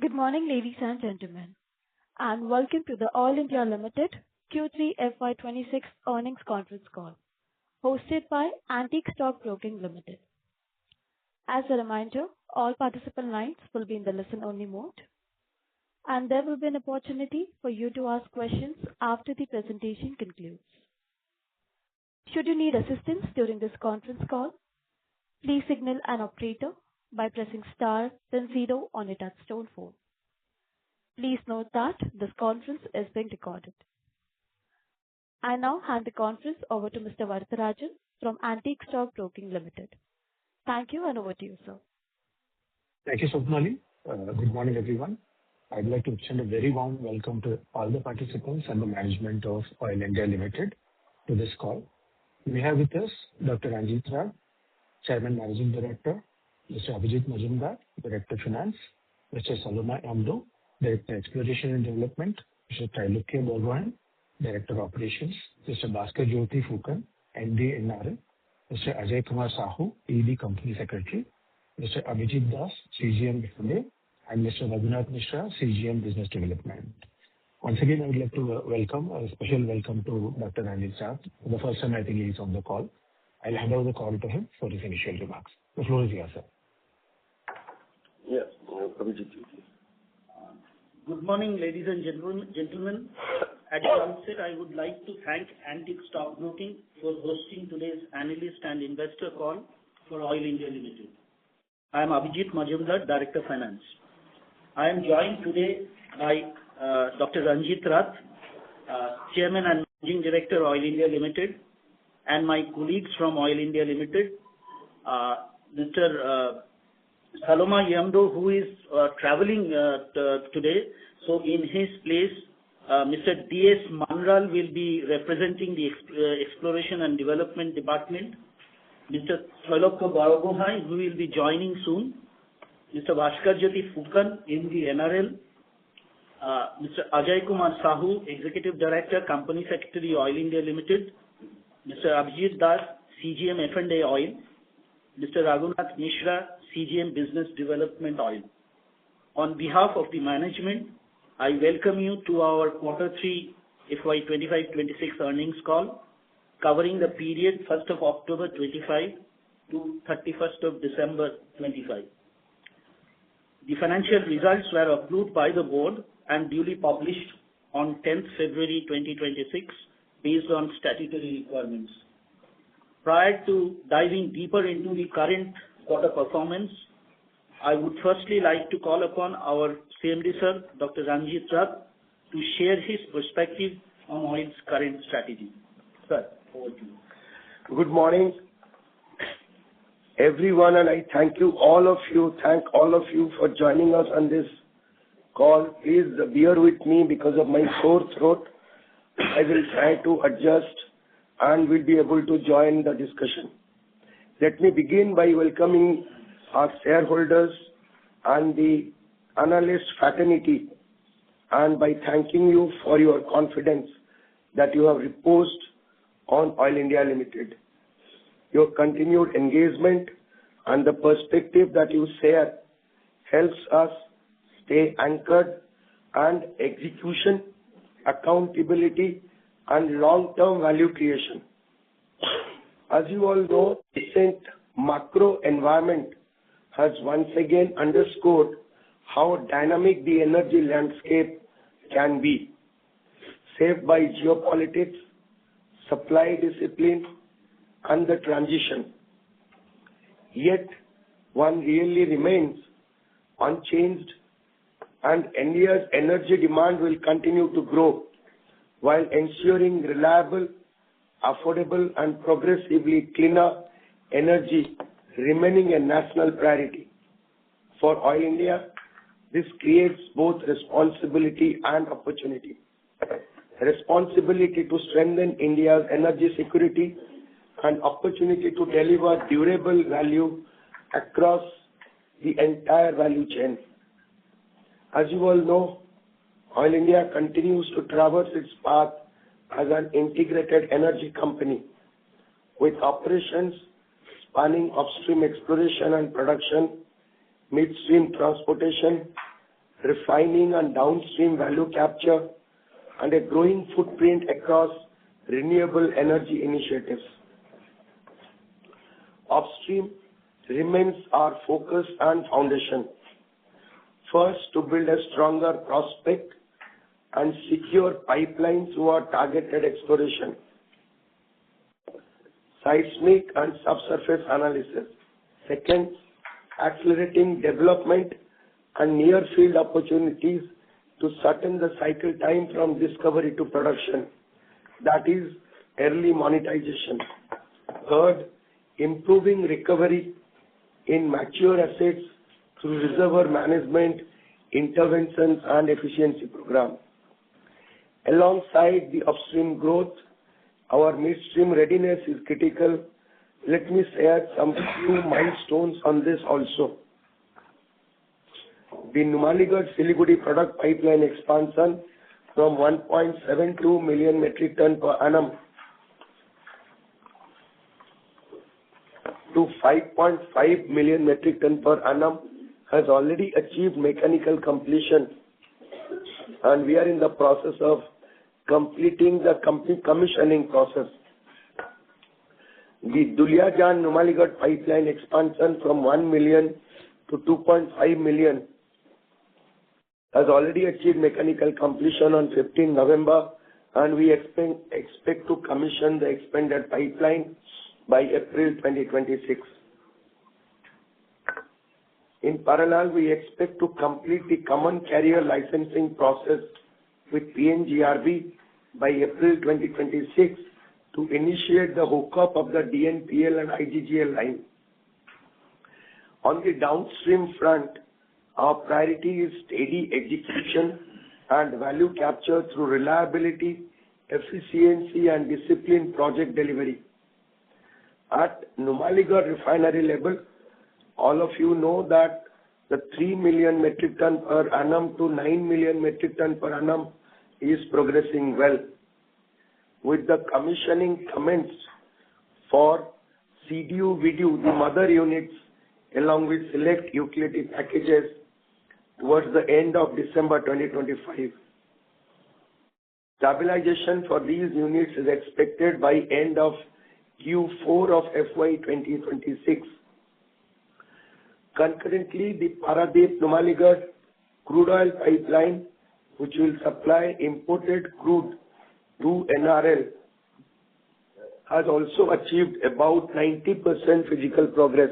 Good morning, ladies and gentlemen, and welcome to the Oil India Limited Q3 FY2026 earnings conference call, hosted by Antique Stock Broking Limited. As a reminder, all participant lines will be in the listen-only mode, and there will be an opportunity for you to ask questions after the presentation concludes. Should you need assistance during this conference call, please signal an operator by pressing star then 0 on your touchtone phone. Please note that this conference is being recorded. I now hand the conference over to Mr. Varatharajan from Antique Stock Broking Limited. Thank you, and over to you, sir. Thank you, Swapnali. Good morning, everyone. I'd like to extend a very warm welcome to all the participants and the management of Oil India Limited to this call. We have with us Dr. Ranjit Rath, Chairman Managing Director, Mr. Abhijit Majumdar, Director Finance, Mr. Saloma Yamdo, Director Exploration and Development, Mr. Trailukya Borgohain, Director Operations, Mr. Bhaskar Jyoti Phukan, MD NRL, Mr. Ajay Kumar Sahu, ED Company Secretary, Mr. Abhijit Das, CGM Bhinder, and Mr. Raghunath Mishra, CGM Business Development. Once again, I would like to welcome, a special welcome to Dr. Ranjit Rath. For the first time, I think he is on the call. I'll hand over the call to him for his initial remarks. The floor is yours, sir. Yes, Abhijit. Good morning, ladies and gentlemen. At the outset, I would like to thank Antique Stock Broking for hosting today's analyst and investor call for Oil India Limited. I am Abhijit Majumdar, Director Finance. I am joined today by Dr. Ranjit Rath, Chairman and Managing Director, Oil India Limited, and my colleagues from Oil India Limited, Mr. Saloma Yamdo, who is traveling today. So in his place, Mr. D.S. Manral will be representing the Exploration and Development Department, Mr. Trailukya Borgohain, who will be joining soon, Mr. Bhaskar Jyoti Phukan in the NRL, Mr. Ajay Kumar Sahu, Executive Director, Company Secretary, Oil India Limited, Mr. Abhijit Das, CGM F&A Oil, Mr. Raghunath Mishra, CGM Business Development Oil. On behalf of the management, I welcome you to our Q3 FY2025-26 earnings call, covering the period 1st of October 25 to 31st of December 25. The financial results were approved by the board and duly published on 10th February 2026 based on statutory requirements. Prior to diving deeper into the current quarter performance, I would firstly like to call upon our CMD sir, Dr. Ranjit Rath, to share his perspective on oil's current strategy. Sir, over to you. Good morning, everyone, and I thank all of you for joining us on this call. Please bear with me because of my sore throat. I will try to adjust and will be able to join the discussion. Let me begin by welcoming our shareholders and the analyst fraternity, and by thanking you for your confidence that you have reposed on Oil India Limited. Your continued engagement and the perspective that you share helps us stay anchored, and execution, accountability, and long-term value creation. As you all know, recent macro environment has once again underscored how dynamic the energy landscape can be, shaped by geopolitics, supply discipline, and the transition. Yet, one really remains unchanged, and India's energy demand will continue to grow while ensuring reliable, affordable, and progressively cleaner energy remaining a national priority. For Oil India, this creates both responsibility and opportunity. Responsibility to strengthen India's energy security and opportunity to deliver durable value across the entire value chain. As you all know, Oil India continues to traverse its path as an integrated energy company with operations spanning upstream exploration and production, midstream transportation, refining and downstream value capture, and a growing footprint across renewable energy initiatives. Upstream remains our focus and foundation. First, to build a stronger prospect and secure pipelines through our targeted exploration, seismic and subsurface analysis. Second, accelerating development and near-field opportunities to shorten the cycle time from discovery to production, that is, early monetization. Third, improving recovery in mature assets through reservoir management, interventions, and efficiency program. Alongside the upstream growth, our midstream readiness is critical. Let me share some few milestones on this also. The Numaligarh-Siliguri product pipeline expansion from 1.72 million metric ton per annum to 5.5 million metric ton per annum has already achieved mechanical completion, and we are in the process of completing the commissioning process. The Duliajan-Numaligarh pipeline expansion from 1 million to 2.5 million has already achieved mechanical completion on 15 November, and we expect to commission the expanded pipeline by April 2026. In parallel, we expect to complete the common carrier licensing process with PNGRB by April 2026 to initiate the hookup of the DNPL and IGGL line. On the downstream front, our priority is steady execution and value capture through reliability, efficiency, and disciplined project delivery. At Numaligarh refinery level, all of you know that the 3 million metric ton per annum to 9 million metric ton per annum is progressing well, with the commissioning commenced for CDU-VDU, the mother units, along with select utility packages towards the end of December 2025. Stabilization for these units is expected by end of Q4 of FY2026. Concurrently, the Paradip-Numaligarh crude oil pipeline, which will supply imported crude to NRL, has also achieved about 90% physical progress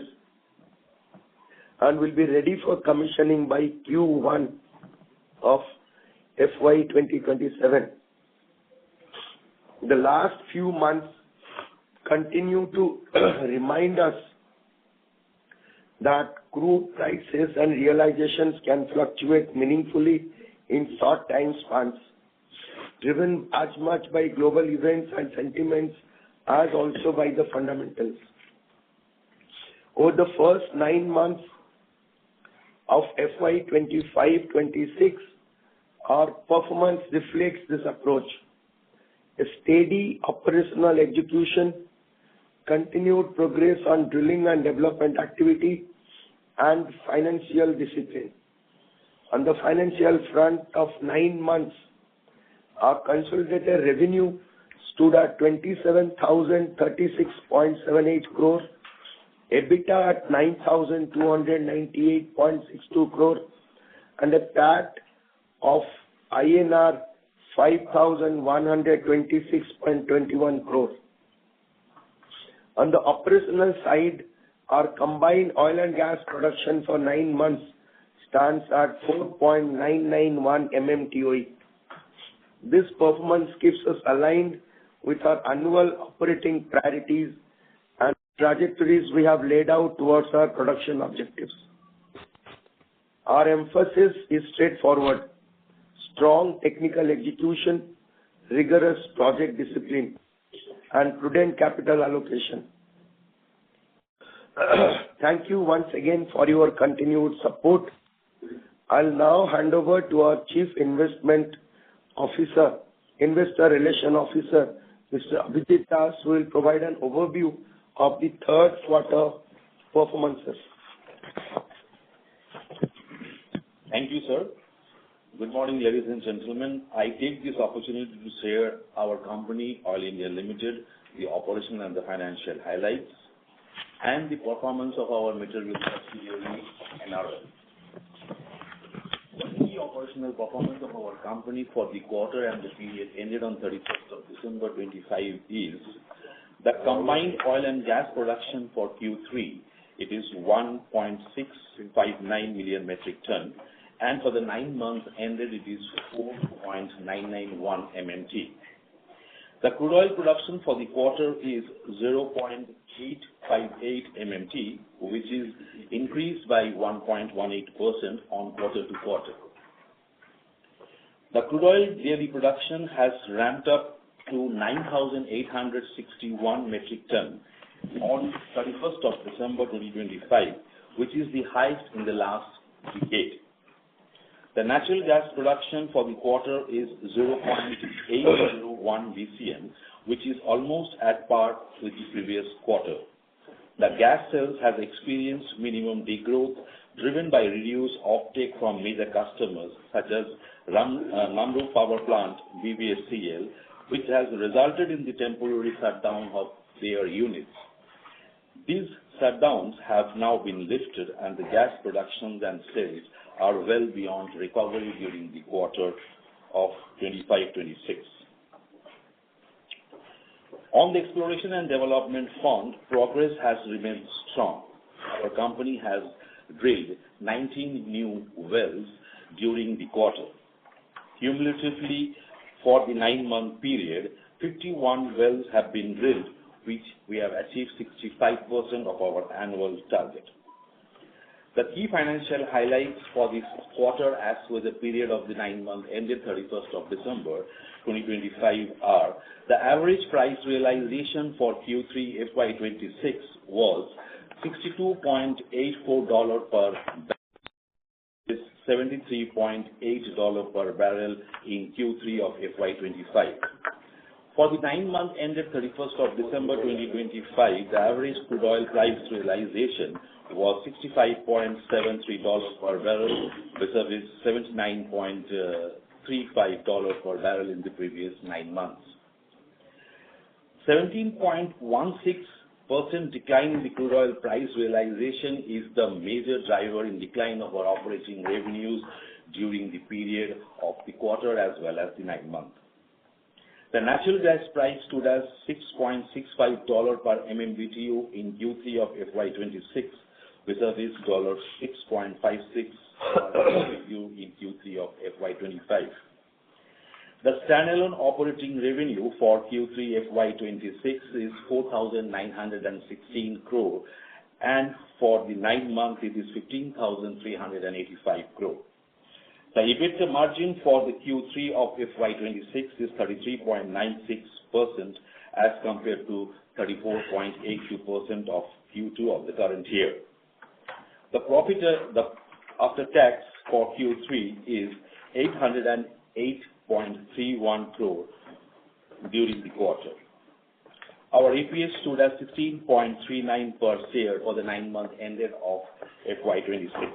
and will be ready for commissioning by Q1 of FY2027. The last few months continue to remind us that crude prices and realizations can fluctuate meaningfully in short time spans, driven as much by global events and sentiments as also by the fundamentals. Over the first 9 months of FY25-26, our performance reflects this approach. A steady operational execution, continued progress on drilling and development activity, and financial discipline. On the financial front of 9 months, our consolidated revenue stood at 27,036.78 crore, EBITDA at 9,298.62 crore, and a PAT of INR 5,126.21 crore. On the operational side, our combined oil and gas production for 9 months stands at 4.991 MMTOE. This performance keeps us aligned with our annual operating priorities and trajectories we have laid out towards our production objectives. Our emphasis is straightforward: strong technical execution, rigorous project discipline, and prudent capital allocation. Thank you once again for your continued support. I'll now hand over to our Chief Investor Relation Officer, Mr. Abhijit Das, who will provide an overview of the third quarter performances. Thank you, sir. Good morning, ladies and gentlemen. I take this opportunity to share our company, Oil India Limited, the operational and the financial highlights, and the performance of our material subsidiary, NRL. The key operational performance of our company for the quarter and the period ended on 31st of December 25 is the combined oil and gas production for Q3. It is 1.659 million metric ton, and for the 9 months ended, it is 4.991 MMT. The crude oil production for the quarter is 0.858 MMT, which is increased by 1.18% on quarter to quarter. The crude oil daily production has ramped up to 9,861 metric ton on 31st of December 2025, which is the highest in the last decade. The natural gas production for the quarter is 0.801 BCM, which is almost at par with the previous quarter. The gas sales has experienced minimum degrowth driven by reduced offtake from major customers such as Namru Power Plant, BBSCL, which has resulted in the temporary shutdown of their units. These shutdowns have now been lifted and the gas productions and sales are well beyond recovery during the quarter of 25-26. On the exploration and development front, progress has remained strong. Our company has drilled 19 new wells during the quarter. Cumulatively, for the 9-month period, 51 wells have been drilled, which we have achieved 65% of our annual target. The key financial highlights for this quarter as with the period of the 9-month ended 31st of December 2025 are: the average price realization for Q3 FY26 was $62.84 per barrel, $73.8 per barrel in Q3 of FY25. For the 9 months ended 31st of December 2025, the average crude oil price realization was $65.73 per barrel, versus $79.35 per barrel in the previous 9 months. 17.16% decline in the crude oil price realization is the major driver in decline of our operating revenues during the period of the quarter as well as the 9 months. The natural gas price stood as $6.65 per MMBTU in Q3 of FY26, versus $6.56 per MMBTU in Q3 of FY25. The standalone operating revenue for Q3 FY26 is 4,916 crore, and for the 9 months it is 15,385 crore. The EBITDA margin for the Q3 of FY26 is 33.96% as compared to 34.82% of Q2 of the current year. The profit after tax for Q3 is 808.31 crore during the quarter. Our EPS stood at 16.39 per share for the 9 months ended of FY26.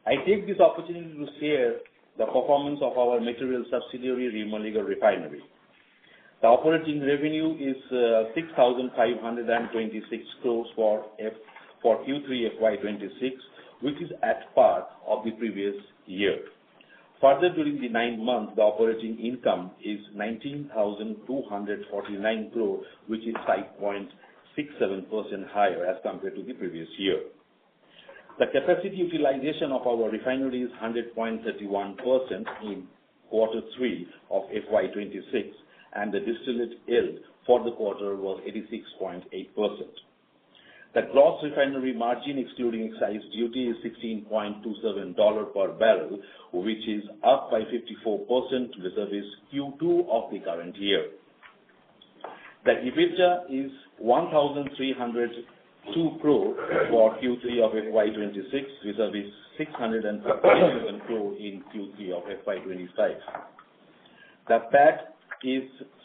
I take this opportunity to share the performance of our material subsidiary, Numaligarh Refinery. The operating revenue is 6,526 crores for Q3 FY26, which is at par of the previous year. Further, during the 9 months, the operating income is 19,249 crore, which is 5.67% higher as compared to the previous year. The capacity utilization of our refinery is 100.31% in Q3 of FY26, and the distillate yield for the quarter was 86.8%. The gross refinery margin excluding excise duty is $16.27 per barrel, which is up by 54% versus Q2 of the current year. The EBITDA is 1,302 crore for Q3 of FY26 versus 657 crore in Q3 of FY25. The PAT is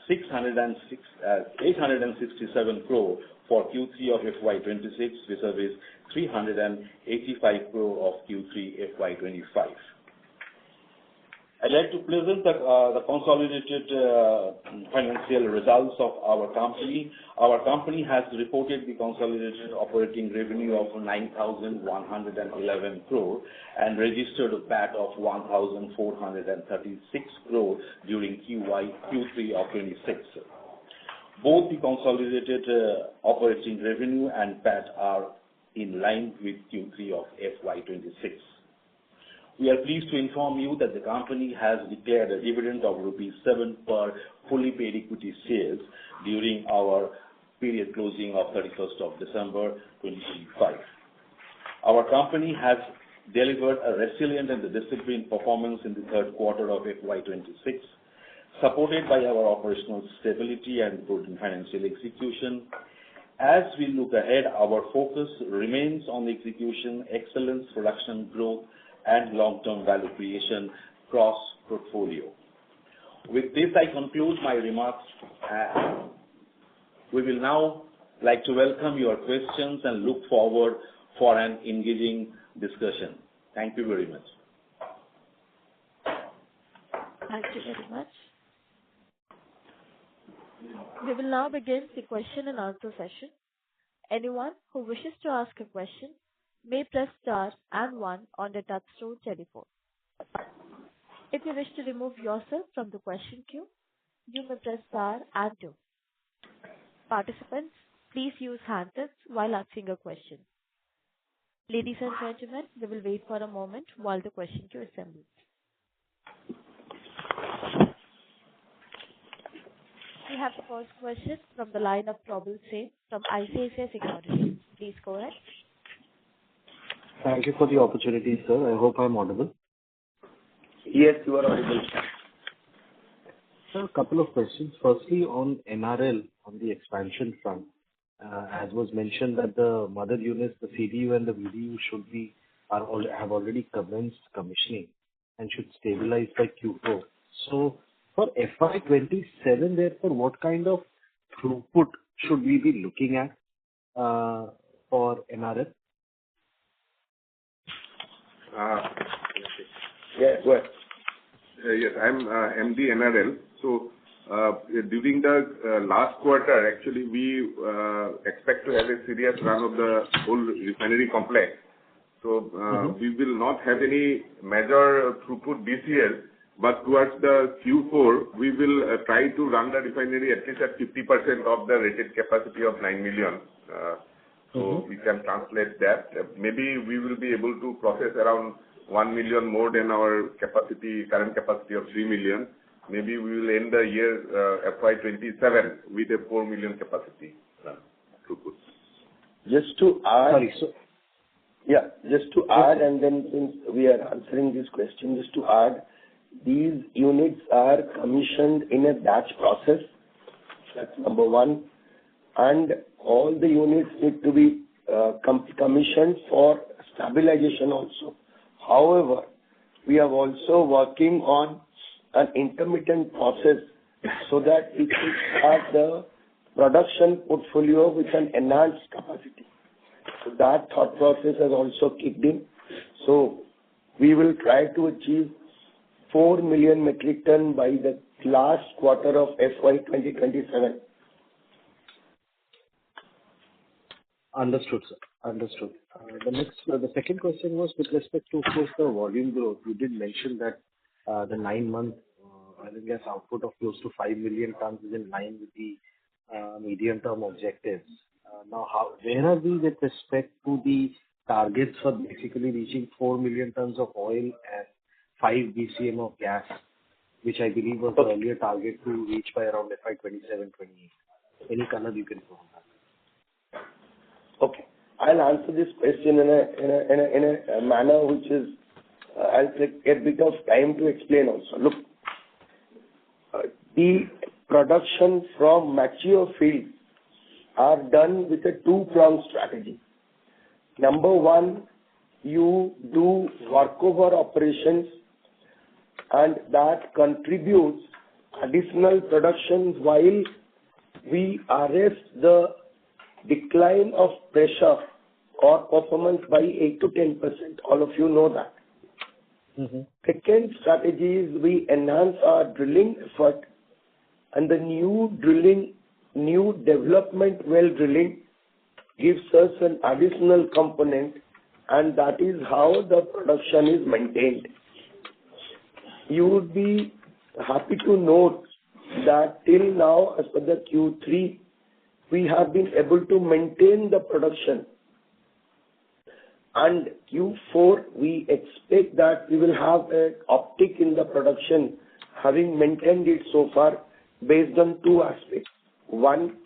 867 crore for Q3 of FY26 versus 385 crore of Q3 FY25. I'd like to present the consolidated financial results of our company. Our company has reported the consolidated operating revenue of 9,111 crore and registered a PAT of 1,436 crore during Q3 of 26. Both the consolidated operating revenue and PAT are in line with Q3 of FY26. We are pleased to inform you that the company has declared a dividend of rupees 7 per fully paid equity shares during our period closing of 31st of December 2025. Our company has delivered a resilient and disciplined performance in the third quarter of FY26, supported by our operational stability and prudent financial execution. As we look ahead, our focus remains on the execution, excellence, production growth, and long-term value creation across portfolio. With this, I conclude my remarks. We will now like to welcome your questions and look forward for an engaging discussion. Thank you very much. Thank you very much. We will now begin the question and answer session. Anyone who wishes to ask a question may press star and 1 on the touchtone telephone. If you wish to remove yourself from the question queue, you may press star and 2. Participants, please use handsets while asking a question. Ladies and gentlemen, we will wait for a moment while the question queue assembles. We have the first question from the line of Probal Sen from ICICI Securities. Please go ahead. Thank you for the opportunity, sir. I hope I'm audible. Yes, you are audible. Sir, a couple of questions. Firstly, on NRL, on the expansion front, as was mentioned that the mother units, the CDU and the VDU have already commenced commissioning and should stabilize by Q4. So, for FY27, therefore, what kind of throughput should we be looking at for NRL? Yes, go ahead. Yes, I'm MD NRL. So, during the last quarter, actually, we expect to have a serious run of the whole refinery complex. So, we will not have any major throughput this year, but towards the Q4, we will try to run the refinery at least at 50% of the rated capacity of 9 million. So we can translate that. Maybe we will be able to process around 1 million more than our current capacity of 3 million. Maybe we will end the year FY27 with a 4 million capacity throughput. Just to add, Sorry, so just to add, and then since we are answering this question, just to add, these units are commissioned in a batch process. That's number one. And all the units need to be commissioned for stabilization also. However, we are also working on an intermittent process so that it will start the production portfolio with an enhanced capacity. So that thought process has also kicked in. So we will try to achieve 4 million metric ton by the last quarter of FY 2027. Understood, sir. Understood. The second question was with respect to, of course, the volume growth. You did mention that the 9-month oil and gas output of close to 5 million tons is in line with the medium-term objectives. Now, where are we with respect to the targets for basically reaching 4 million tons of oil and 5 BCM of gas, which I believe was the earlier target to reach by around FY27-28? Any color you can provide on that? Okay. I'll answer this question in a manner which is, I'll take a bit of time to explain also. Look, the production from mature fields are done with a two-pronged strategy. Number one, you do workover operations and that contributes additional production while we arrest the decline of pressure or performance by 8 to 10%. All of you know that. Second strategy is we enhance our drilling effort, and the new development well drilling gives us an additional component, and that is how the production is maintained. You would be happy to note that till now, as per the Q3, we have been able to maintain the production. And Q4, we expect that we will have an uptick in the production, having maintained it so far based on two aspects. One,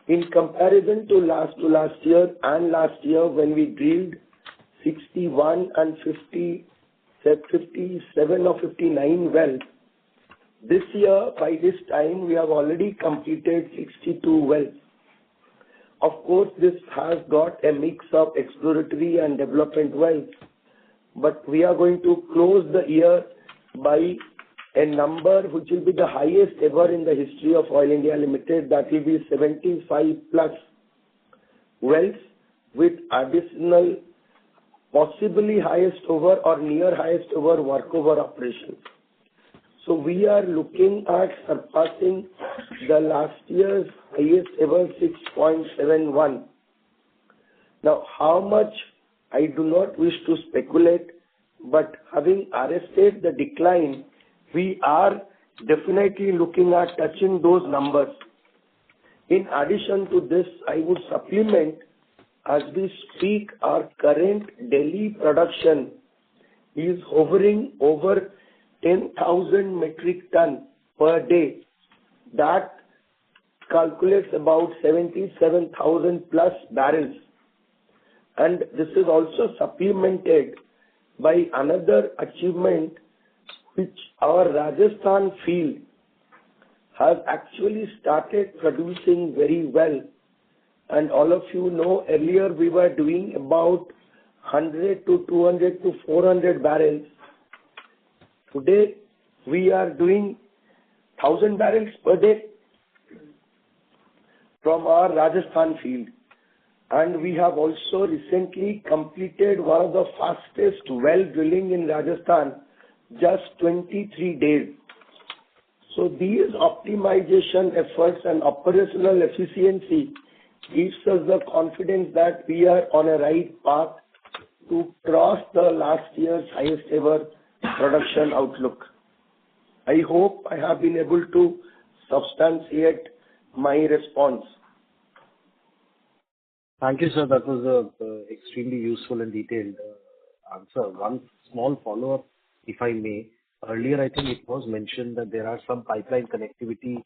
in comparison to last year and last year when we drilled 61 and 57 or 59 wells, this year by this time we have already completed 62 wells. Of course, this has got a mix of exploratory and development wells, but we are going to close the year by a number which will be the highest ever in the history of Oil India Limited. That will be 75 plus wells with additional, possibly highest ever or near highest ever workover operations. So we are looking at surpassing the last year's highest ever 6.71. Now, how much, I do not wish to speculate, but having arrested the decline, we are definitely looking at touching those numbers. In addition to this, I would supplement, as we speak, our current daily production is hovering over 10,000 metric ton per day. That calculates about 77,000 plus barrels. And this is also supplemented by another achievement which our Rajasthan field has actually started producing very well. And all of you know, earlier we were doing about 100 to 200 to 400 barrels. Today, we are doing 1,000 barrels per day from our Rajasthan field. And we have also recently completed one of the fastest well drilling in Rajasthan, just 23 days. So these optimization efforts and operational efficiency gives us the confidence that we are on a right path to cross the last year's highest ever production outlook. I hope I have been able to substantiate my response. Thank you, sir. That was a extremely useful and detailed answer. One small follow-up, if I may. Earlier, I think it was mentioned that there are some pipeline connectivity,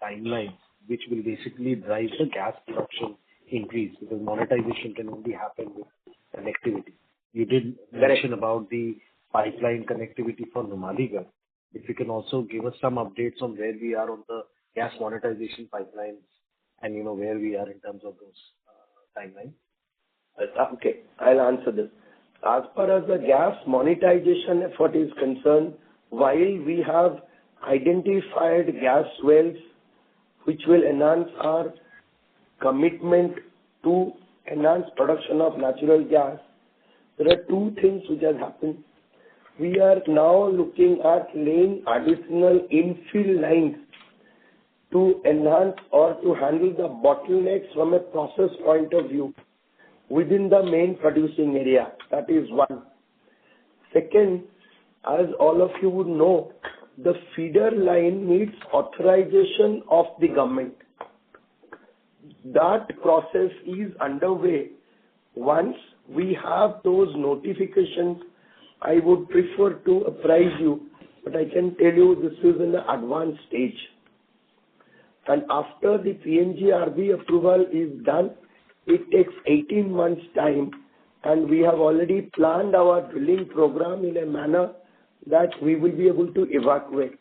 timelines, which will basically drive the gas production increase, because monetization can only happen with connectivity. You did mention about the pipeline connectivity for Numaligarh. If you can also give us some updates on where we are on the gas monetization pipelines and, where we are in terms of those timelines. Okay, I'll answer this. As far as the gas monetization effort is concerned, while we have identified gas wells which will enhance our commitment to enhance production of natural gas, there are two things which have happened. We are now looking at laying additional infill lines to enhance or to handle the bottlenecks from a process point of view within the main producing area. That is one. Second, as all of you would know, the feeder line needs authorization of the government. That process is underway. Once we have those notifications, I would prefer to apprise you, but I can tell you this is in the advanced stage. And after the PNGRB approval is done, it takes 18 months time, and we have already planned our drilling program in a manner that we will be able to evacuate.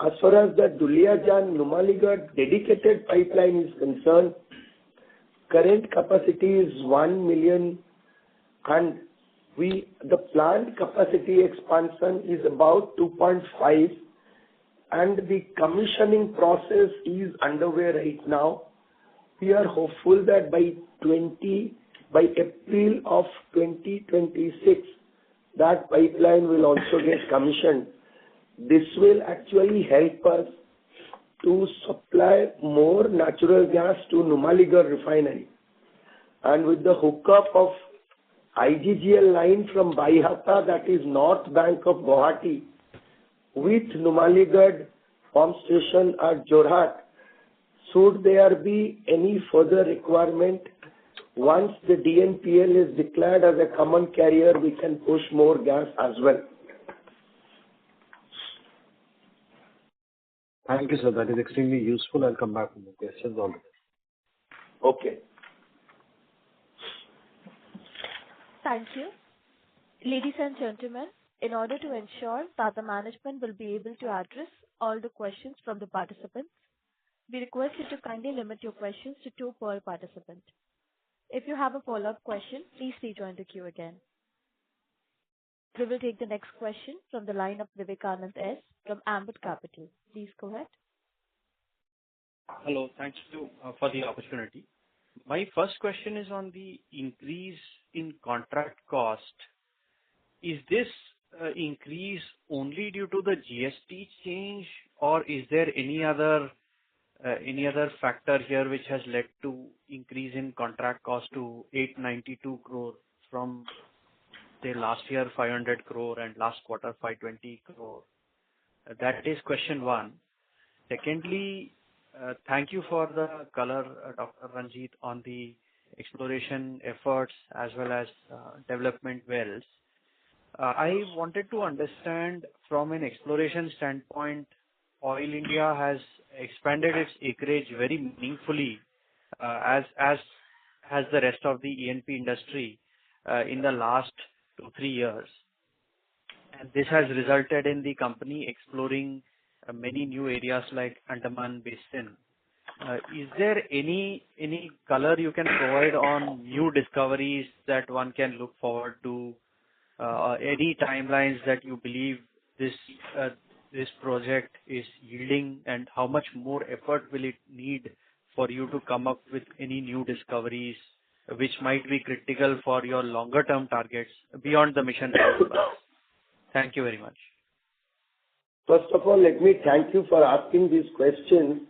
As far as the Duliajan-Numaligarh dedicated pipeline is concerned, current capacity is 1 million, and the planned capacity expansion is about 2.5, and the commissioning process is underway right now. We are hopeful that by by April of 2026, that pipeline will also get commissioned. This will actually help us to supply more natural gas to Numaligarh refinery. And with the hookup of IGGL line from Baihata, that is north bank of Guwahati, with Numaligarh pump station at Jorhat, should there be any further requirement, once the DNPL is declared as a common carrier, we can push more gas as well. Thank you, sir. That is extremely useful. I'll come back with more questions on this. Okay. Thank you. Ladies and gentlemen, in order to ensure that the management will be able to address all the questions from the participants, we request you to kindly limit your questions to 2 per participant. If you have a follow-up question, please rejoin the queue again. We will take the next question from the line of Vivekanand S. from Ambit Capital. Please go ahead. Hello. Thank you for the opportunity. My first question is on the increase in contract cost. Is this increase only due to the GST change, or is there any other factor here which has led to increase in contract cost to 892 crore from, say, last year 500 crore and last quarter 520 crore? That is question one. Secondly, thank you for the color, Dr. Ranjit, on the exploration efforts as well as development wells. I wanted to understand from an exploration standpoint, Oil India has expanded its acreage very meaningfully, as has the rest of the E&P industry in the last 2-3 years. And this has resulted in the company exploring many new areas like Andaman Basin. Is there any color you can provide on new discoveries that one can look forward to? Any timelines that you believe this project is yielding, and how much more effort will it need for you to come up with any new discoveries which might be critical for your longer term targets beyond the mission? Thank you very much. First of all, let me thank you for asking these questions,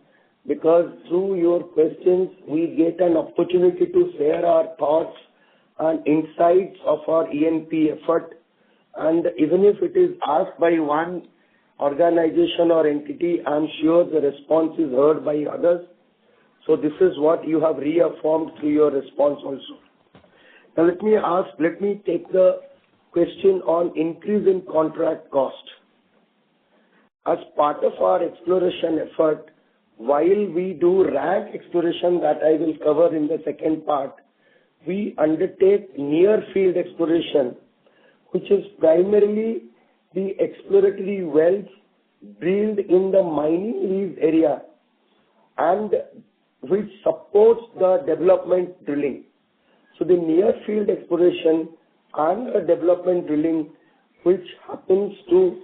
because through your questions, we get an opportunity to share our thoughts and insights of our E&P effort. And even if it is asked by one organization or entity, I'm sure the response is heard by others. So this is what you have reaffirmed through your response also. Now let me take the question on increase in contract cost. As part of our exploration effort, while we do rank exploration that I will cover in the second part, we undertake near field exploration, which is primarily the exploratory wells drilled in the mining lease area and which supports the development drilling. So the near field exploration and the development drilling, which happens to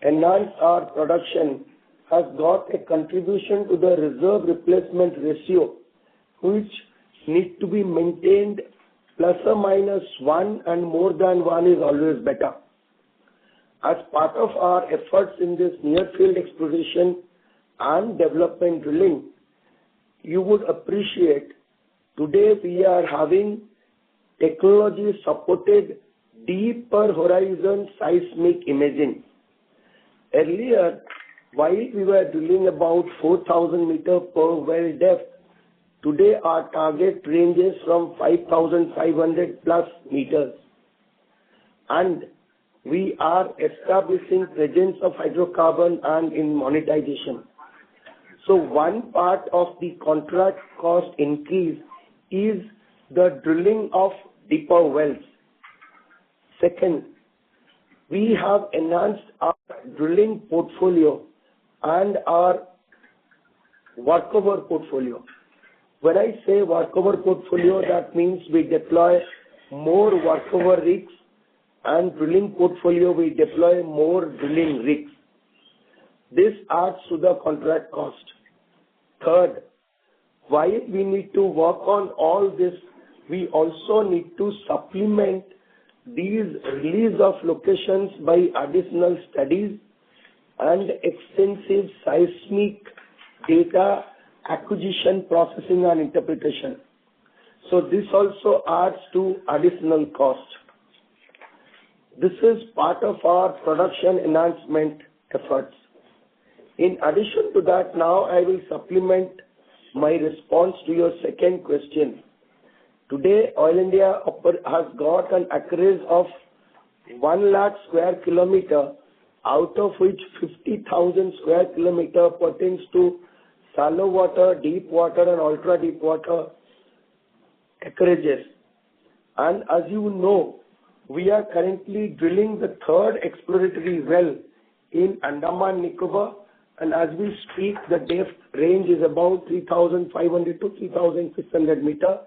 enhance our production, has got a contribution to the reserve replacement ratio, which need to be maintained ±1, and more than 1 is always better. As part of our efforts in this near field exploration and development drilling, you would appreciate today we are having technology supported deeper horizon seismic imaging. Earlier, while we were drilling about 4,000 meter per well depth, today our target ranges from 5,500 plus meters. And we are establishing presence of hydrocarbon and in monetization. So one part of the contract cost increase is the drilling of deeper wells. Second, we have enhanced our drilling portfolio and our workover portfolio. When I say workover portfolio, that means we deploy more workover rigs, and drilling portfolio we deploy more drilling rigs. This adds to the contract cost. Third, while we need to work on all this we also need to supplement these release of locations by additional studies and extensive seismic data acquisition, processing and interpretation. So this also adds to additional cost. This is part of our production enhancement efforts. In addition to that, now I will supplement my response to your second question. Today, Oil India has got an acreage of 1 lakh square kilometer, out of which 50,000 square kilometer pertains to shallow water, deep water and ultra deep water acreages. And as you know, we are currently drilling the third exploratory well in Andaman Nicobar, and as we speak, the depth range is about 3,500 to 3,600 meter.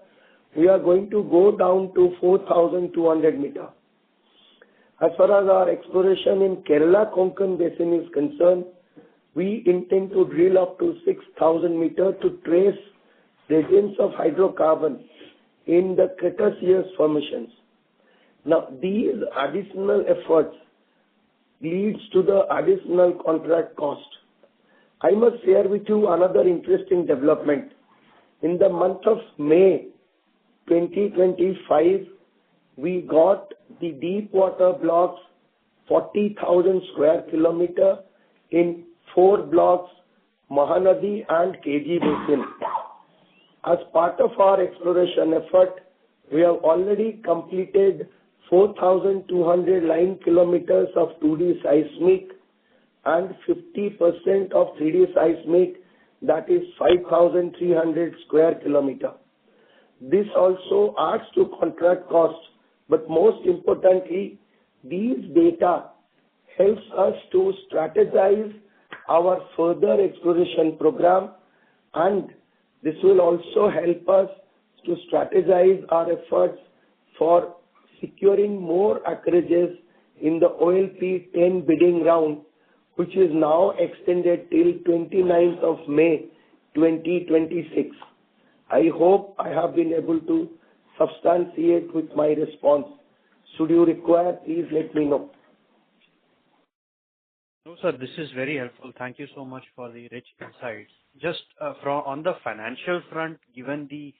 We are going to go down to 4,200 meter. As far as our exploration in Kerala Konkan Basin is concerned, we intend to drill up to 6,000 meter to trace regions of hydrocarbon in the Cretaceous formations. Now, these additional efforts leads to the additional contract cost. I must share with you another interesting development. In the month of May 2025, we got the deep water blocks 40,000 square kilometer in 4 blocks, Mahanadi and KG Basin. As part of our exploration effort, we have already completed 4,200 line kilometers of 2D seismic and 50% of 3D seismic, that is 5,300 square kilometer. This also adds to contract cost, but most importantly, these data helps us to strategize our further exploration program, and this will also help us to strategize our efforts for securing more acreages in the OLP 10 bidding round, which is now extended till 29th of May 2026. I hope I have been able to substantiate with my response. Should you require, please let me know. No, sir, this is very helpful. Thank you so much for the rich insights. Just on the financial front, given the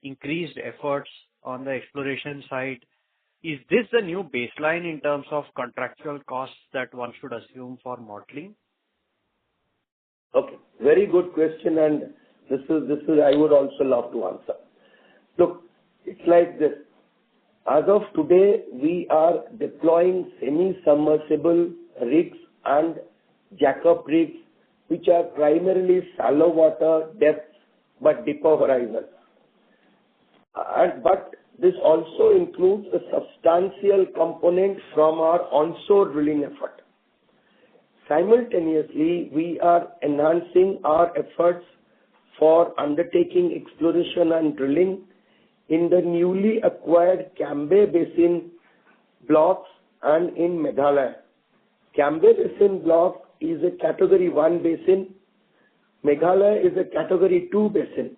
increased efforts on the exploration side, is this the new baseline in terms of contractual costs that one should assume for modeling? Okay, very good question, and this is I would also love to answer. Look, it's like this. As of today, we are deploying semi-submersible rigs and jack-up rigs, which are primarily shallow water depths but deeper horizons. But this also includes a substantial component from our onshore drilling effort. Simultaneously, we are enhancing our efforts for undertaking exploration and drilling in the newly acquired Cambay Basin blocks and in Meghalaya. Cambay Basin block is a Category 1 basin. Meghalaya is a Category 2 basin.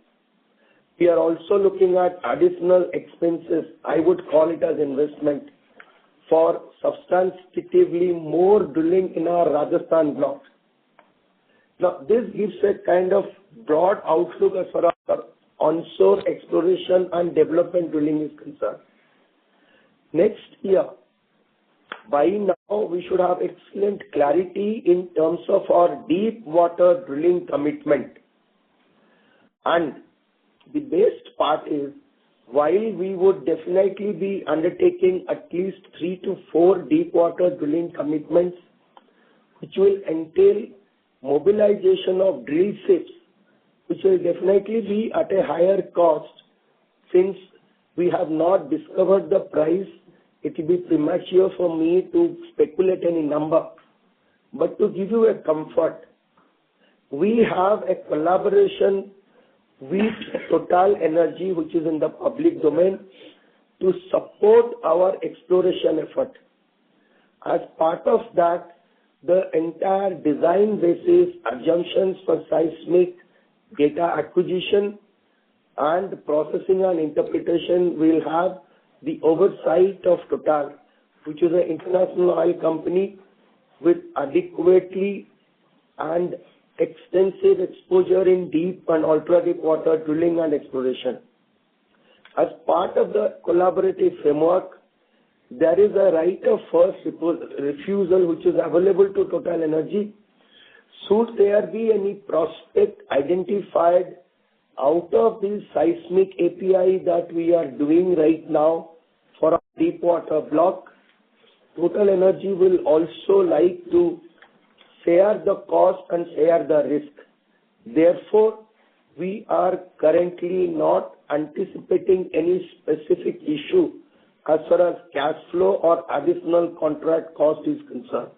We are also looking at additional expenses, I would call it as investment, for substantively more drilling in our Rajasthan block. Now, this gives a kind of broad outlook as far as our onshore exploration and development drilling is concerned. Next year, by now, we should have excellent clarity in terms of our deep water drilling commitment. And the best part is, while we would definitely be undertaking at least 3 to 4 deep water drilling commitments, which will entail mobilization of drill ships, which will definitely be at a higher cost, since we have not discovered the price. It will be premature for me to speculate any number. But to give you a comfort, we have a collaboration with Total Energy, which is in the public domain, to support our exploration effort. As part of that, the entire design basis, assumptions for seismic data acquisition, and processing and interpretation will have the oversight of Total, which is an international oil company with adequately and extensive exposure in deep and ultra-deep water drilling and exploration. As part of the collaborative framework, there is a right of first refusal which is available to Total Energy. Should there be any prospect identified out of this seismic API that we are doing right now for a deep water block, Total Energy will also like to share the cost and share the risk. Therefore, we are currently not anticipating any specific issue as far as cash flow or additional contract cost is concerned.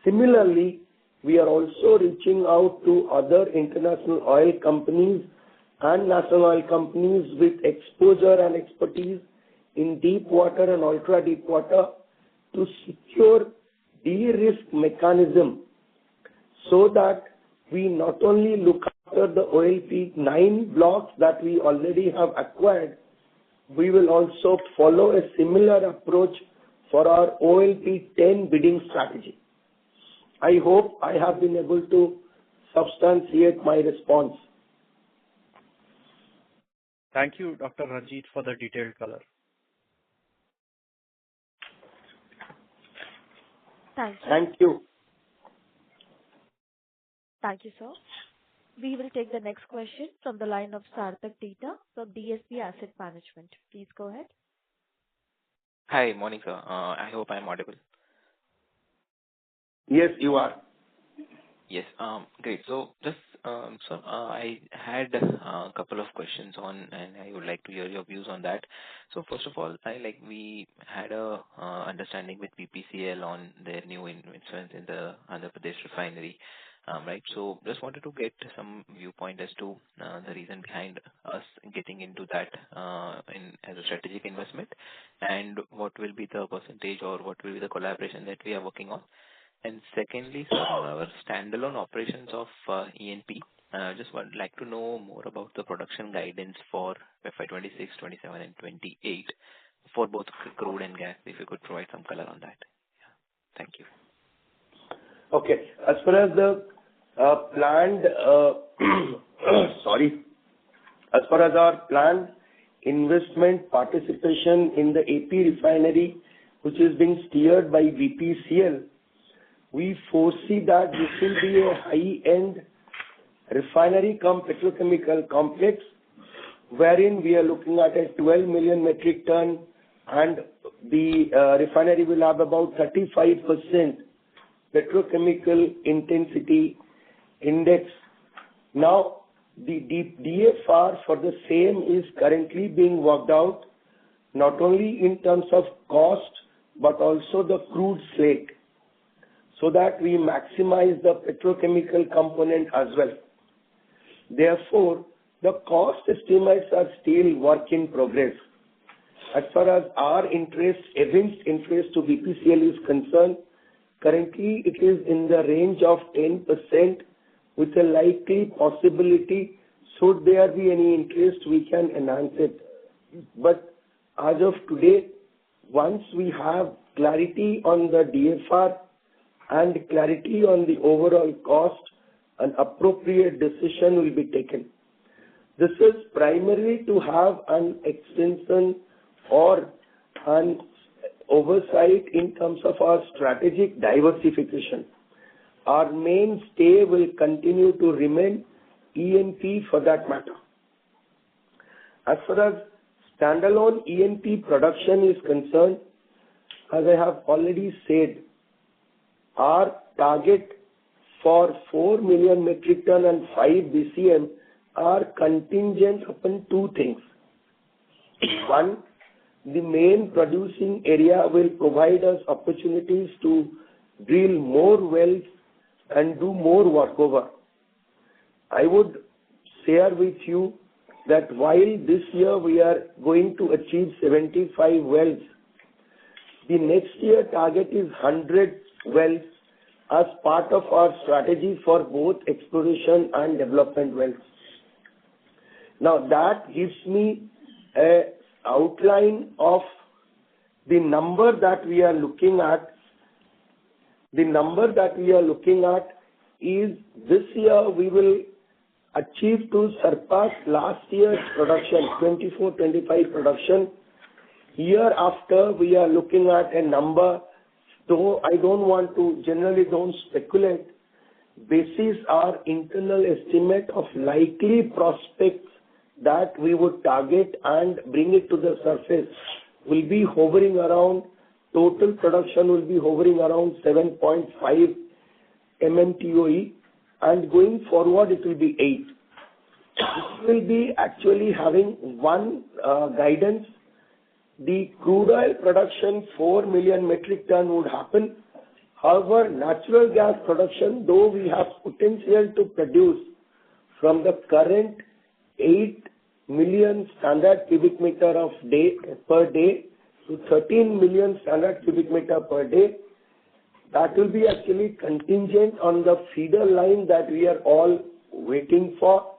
Similarly, we are also reaching out to other international oil companies and national oil companies with exposure and expertise in deep water and ultra deep water to secure de-risk mechanism so that we not only look after the OLP 9 blocks that we already have acquired, we will also follow a similar approach for our OLP 10 bidding strategy. I hope I have been able to substantiate my response. Thank you, Dr. Ranjit, for the detailed color. Thank you. Thank you, sir. We will take the next question from the line of Sarthak Tita from DSP Asset Management. Please go ahead. Hi, morning, sir. I hope I'm audible. Yes, you are. Yes, great. So just, sir, I had a couple of questions on, and I would like to hear your views on that. So first of all, we had a understanding with BPCL on their new investments in the Andhra Pradesh refinery. Right. So just wanted to get some viewpoint as to the reason behind us getting into that as a strategic investment, and what will be the percentage or what will be the collaboration that we are working on. And secondly, sir, on our standalone operations of E&P, just would like to know more about the production guidance for FY26, 27, and 28 for both crude and gas. If you could provide some color on that. Yeah. Thank you. Okay. As far as the planned, as far as our planned investment participation in the AP refinery, which is being steered by BPCL, we foresee that this will be a high-end refinery cum petrochemical complex, wherein we are looking at a 12 million metric ton, and the refinery will have about 35% petrochemical intensity index. Now, the DFR for the same is currently being worked out, not only in terms of cost, but also the crude slate, so that we maximize the petrochemical component as well. Therefore, the cost estimates are still work in progress. As far as our interest, evinced interest to BPCL is concerned, currently it is in the range of 10%, with a likely possibility, should there be any interest, we can enhance it. But as of today, once we have clarity on the DFR and clarity on the overall cost, an appropriate decision will be taken. This is primarily to have an extension or an oversight in terms of our strategic diversification. Our mainstay will continue to remain E&P for that matter. As far as standalone E&P production is concerned, as I have already said, our target for 4 million metric ton and 5 BCM are contingent upon two things. One, the main producing area will provide us opportunities to drill more wells and do more workover. I would share with you that while this year we are going to achieve 75 wells, the next year target is 100 wells as part of our strategy for both exploration and development wells. Now that gives me a outline of the number that we are looking at. The number that we are looking at is this year we will achieve to surpass last year's production, 24-25 production. Year after, we are looking at a number, though I generally don't speculate, basis our internal estimate of likely prospects that we would target and bring it to the surface, will be hovering around, total production will be hovering around 7.5 MMTOE, and going forward it will be 8. This will be actually having one guidance. The crude oil production 4 million metric ton would happen. However, natural gas production, though we have potential to produce from the current 8 million standard cubic meter per day to 13 million standard cubic meter per day, that will be actually contingent on the feeder line that we are all waiting for,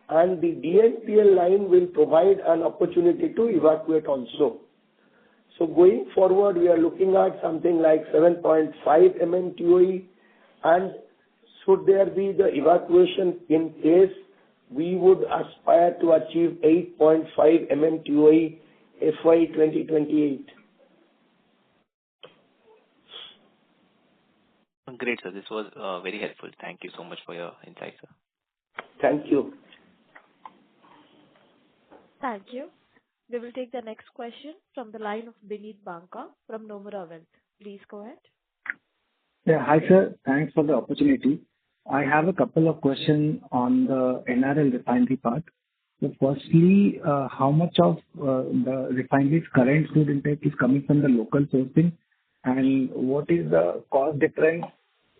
and the DNPL line will provide an opportunity to evacuate also. So going forward, we are looking at something like 7.5 MMTOE, and should there be the evacuation in case, we would aspire to achieve 8.5 MMTOE FY 2028. Great, sir. This was very helpful. Thank you so much for your insight, sir. Thank you. Thank you. We will take the next question from the line of Bineet Banka from Nomura Wealth. Please go ahead. Yeah, hi sir. Thanks for the opportunity. I have a couple of questions on the NRL refinery part. So firstly, how much of the refinery's current crude intake is coming from the local sourcing, and what is the cost difference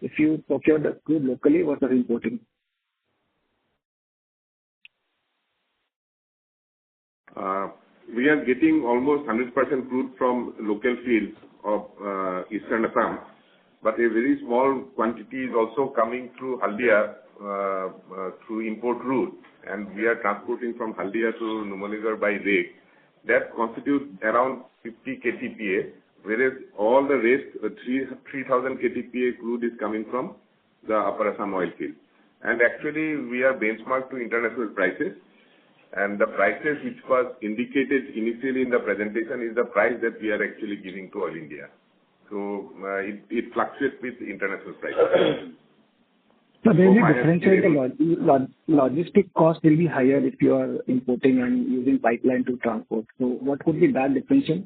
if you procure the crude locally versus importing? We are getting almost 100% crude from local fields of Eastern Assam, but a very small quantity is also coming through Haldia through import route, and we are transporting from Haldia to Numaligarh by rail. That constitutes around 50 KTPA, whereas all the rest, 3,000 KTPA crude is coming from the Upper Assam oil field. And actually, we are benchmarked to international prices. And the prices which was indicated initially in the presentation is the price that we are actually giving to Oil India. So it fluctuates with international prices. So there will be differential. The logistic cost will be higher if you are importing and using pipeline to transport. So what would be that differential?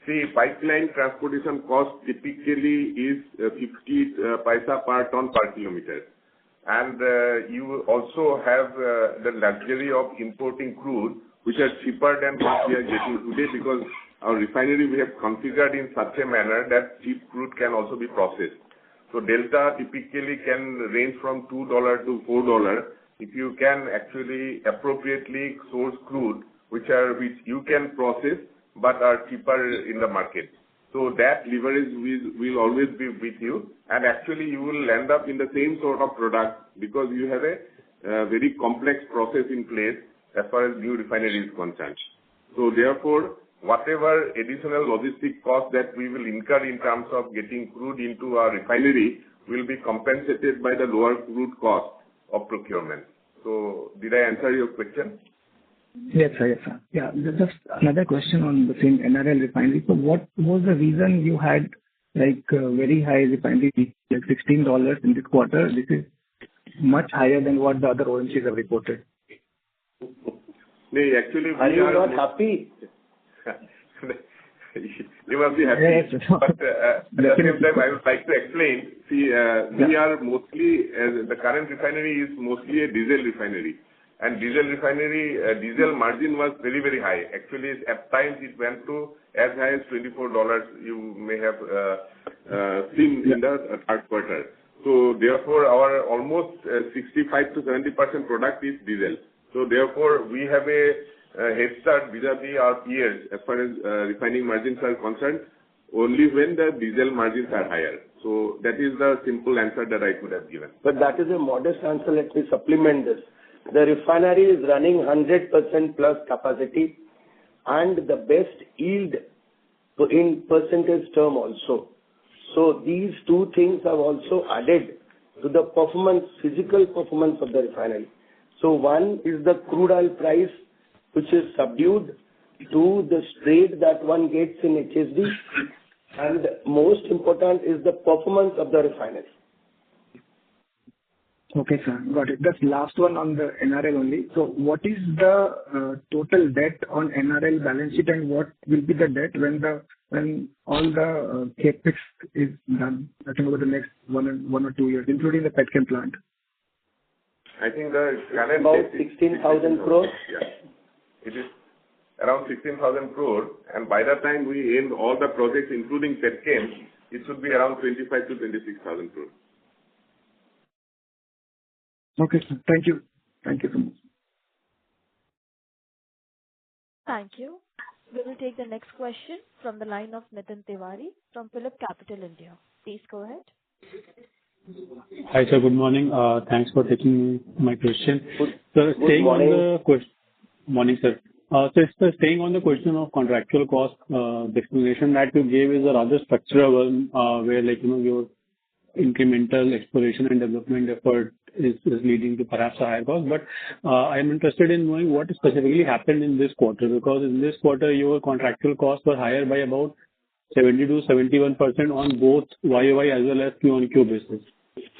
See, pipeline transportation cost typically is 50 paisa per ton per kilometer. And you also have the luxury of importing crude, which are cheaper than what we are getting today, because our refinery we have configured in such a manner that cheap crude can also be processed. So delta typically can range from $2 to $4 if you can actually appropriately source crude which you can process but are cheaper in the market. So that leverage will always be with you, and actually you will end up in the same sort of product because you have a very complex process in place as far as new refinery is concerned. So therefore, whatever additional logistic cost that we will incur in terms of getting crude into our refinery will be compensated by the lower crude cost of procurement. So did I answer your question? Yes, sir. Yes, sir. Yeah, just another question on the same NRL refinery. So what was the reason you had very high refinery, like $16 in this quarter? This is much higher than what the other OMCs have reported. No, actually, are you not happy? You must be happy. Yes, but at the same time, I would like to explain. See, we are mostly, the current refinery is mostly a diesel refinery. And diesel refinery, diesel margin was very, very high. Actually, at times it went to as high as $24. You may have seen in the third quarter. So therefore, our almost 65 to 70% product is diesel. So therefore, we have a head start vis-a-vis our peers as far as refining margins are concerned, only when the diesel margins are higher. So that is the simple answer that I could have given. But that is a modest answer. Let me supplement this. The refinery is running 100% plus capacity and the best yield in percentage term also. So these two things have also added to the performance, physical performance of the refinery. So one is the crude oil price, which is subdued, to the spread that one gets in HSD, and most important is the performance of the refinery. Okay, sir. Got it. Just last one on the NRL only. So what is the total debt on NRL balance sheet, and what will be the debt when all the CapEx is done, I think over the next one or 2 years, including the petchem plant? I think the current About debt is 16,000 crores. Yeah. It is around 16,000 crore, and by the time we end all the projects, including petchem, it should be around 25 to 26,000 crore. Okay, sir. Thank you. Thank you so much. Thank you. We will take the next question from the line of Nitin Tiwari from Phillip Capital India. Please go ahead. Hi, sir. Good morning. Thanks for taking my question. Good morning. Morning, sir. So staying on the question of contractual cost, the explanation that you gave is a rather structural one, where your incremental exploration and development effort is leading to perhaps a higher cost. But I'm interested in knowing what specifically happened in this quarter, because in this quarter, your contractual costs were higher by about 70 to 71% on both YOY as well as Q-on-Q basis.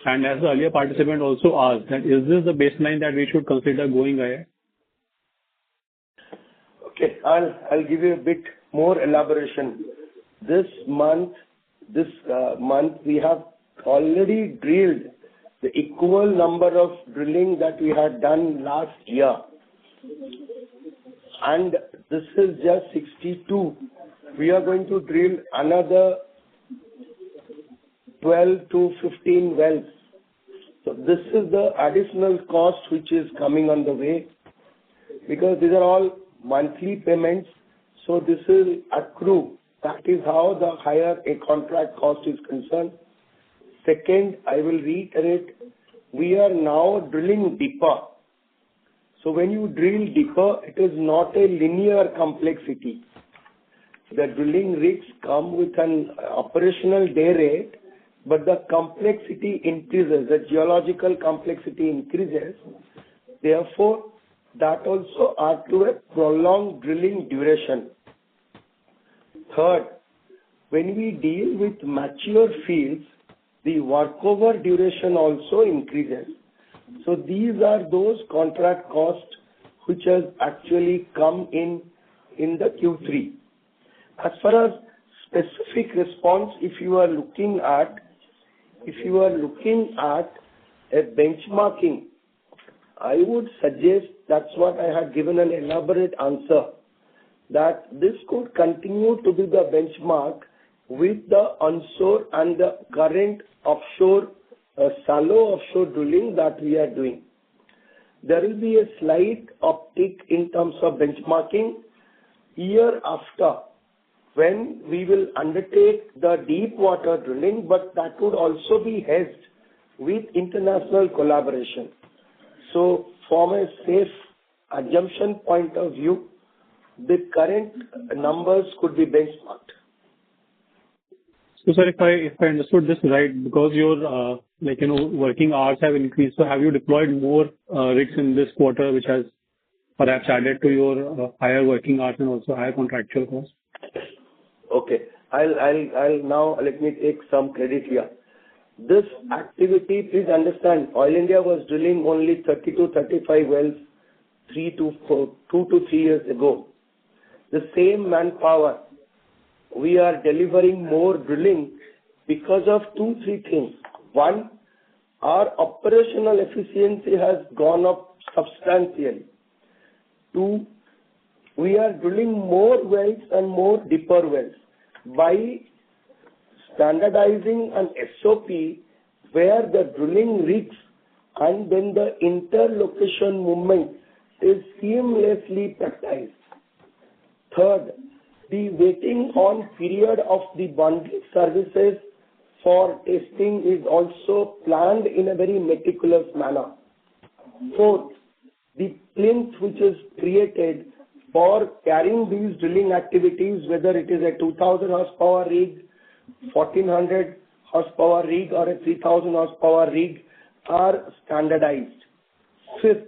And as the earlier participant also asked, that is this the baseline that we should consider going ahead? Okay, I'll give you a bit more elaboration. This month we have already drilled the equal number of drilling that we had done last year, and this is just 62. We are going to drill another 12 to 15 wells. So this is the additional cost which is coming on the way, because these are all monthly payments, so this will accrue. That is how the higher a contract cost is concerned. Second, I will reiterate, we are now drilling deeper. So when you drill deeper, it is not a linear complexity. The drilling rigs come with an operational day rate, but the complexity increases, the geological complexity increases. Therefore, that also adds to a prolonged drilling duration. Third, when we deal with mature fields, the workover duration also increases. So these are those contract costs which has actually come in the Q3. As far as specific response, if you are looking at a benchmarking, I would suggest, that's what I had given an elaborate answer, that this could continue to be the benchmark with the onshore and the current offshore, shallow offshore drilling that we are doing. There will be a slight uptick in terms of benchmarking year after, when we will undertake the deep water drilling, but that would also be hedged with international collaboration. So from a safe assumption point of view, the current numbers could be benchmarked. So, sir, if I understood this right, because your working hours have increased, so have you deployed more rigs in this quarter, which has perhaps added to your higher working hours and also higher contractual costs? Okay, I'll now let me take some credit here. This activity, please understand, Oil India was drilling only 30 to 35 wells 2 to 3 years ago. The same manpower, we are delivering more drilling because of 2-3 things. One, our operational efficiency has gone up substantially. Two, we are drilling more wells and more deeper wells by standardizing an SOP where the drilling rigs and then the interlocation movement is seamlessly practiced. Third, the waiting on period of the bundled services for testing is also planned in a very meticulous manner. Fourth, the plinth which is created for carrying these drilling activities, whether it is a 2000 horsepower rig, 1400 horsepower rig or a 3000 horsepower rig, are standardized. Fifth,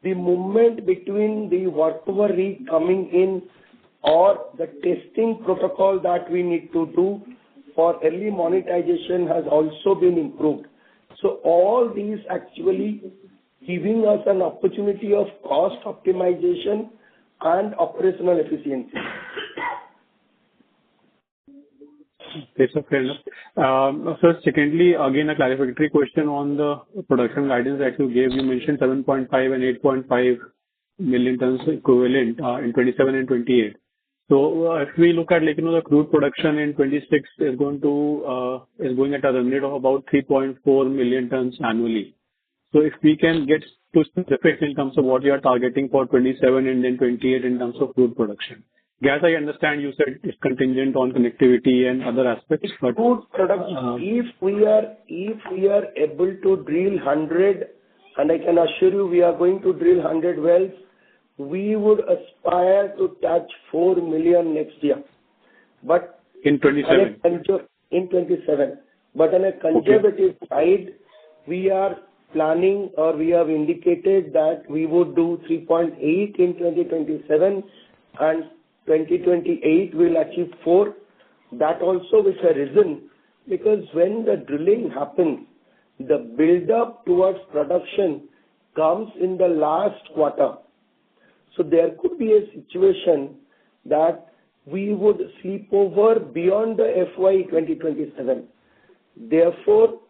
the movement between the workover rig coming in or the testing protocol that we need to do for early monetization has also been improved. So all these actually giving us an opportunity of cost optimization and operational efficiency. Okay, so fair enough. So secondly, again, a clarificatory question on the production guidance that you gave. You mentioned 7.5 and 8.5 million tons equivalent in 27 and 28. So if we look at the crude production in 26 is going at a run rate of about 3.4 million tons annually. So if we can get to specifics in terms of what you are targeting for 27 and then 28 in terms of crude production. Gas, I understand you said it's contingent on connectivity and other aspects, but crude production, if we are able to drill 100, and I can assure you we are going to drill 100 wells, we would aspire to touch 4 million next year. But in 27? In 27. But on a conservative side, we are planning, or we have indicated that we would do 3.8 in 2027 and 2028 will achieve 4. That also with a reason, because when the drilling happens, the build-up towards production comes in the last quarter. So there could be a situation that we would sleep over beyond the FY 2027. Therefore,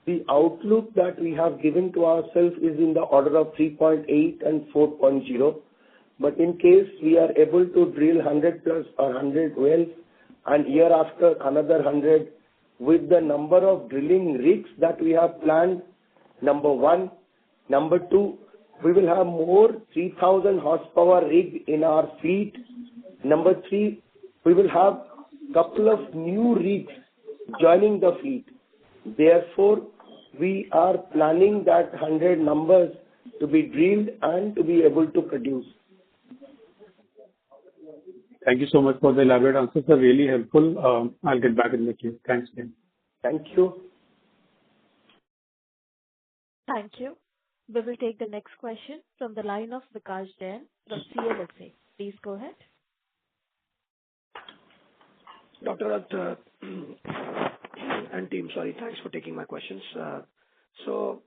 the outlook that we have given to ourselves is in the order of 3.8 and 4.0. But in case we are able to drill 100 plus or 100 wells and year after another 100 with the number of drilling rigs that we have planned, number one. Number two, we will have more 3000 horsepower rig in our fleet. Number three, we will have couple of new rigs joining the fleet. Therefore, we are planning that 100 numbers to be drilled and to be able to produce. Thank you so much for the elaborate answers. They're really helpful. I'll get back in the queue. Thanks again. Thank you. Thank you. We will take the next question from the line of Vikas Jain from CLSA. Please go ahead. Dr. Rath and team, sorry, thanks for taking my questions. The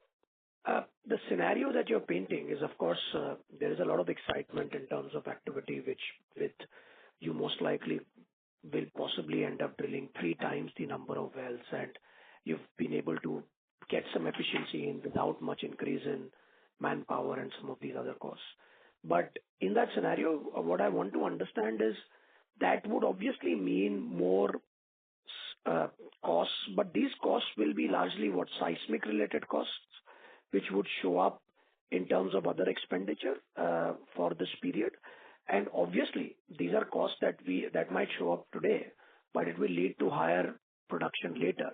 scenario that you're painting is, of course, there is a lot of excitement in terms of activity, which with you most likely will possibly end up drilling 3 times the number of wells, and you've been able to get some efficiency in without much increase in manpower and some of these other costs. But in that scenario, what I want to understand is that would obviously mean more costs, but these costs will be largely what seismic related costs, which would show up in terms of other expenditure for this period. And obviously, these are costs that might show up today, but it will lead to higher production later.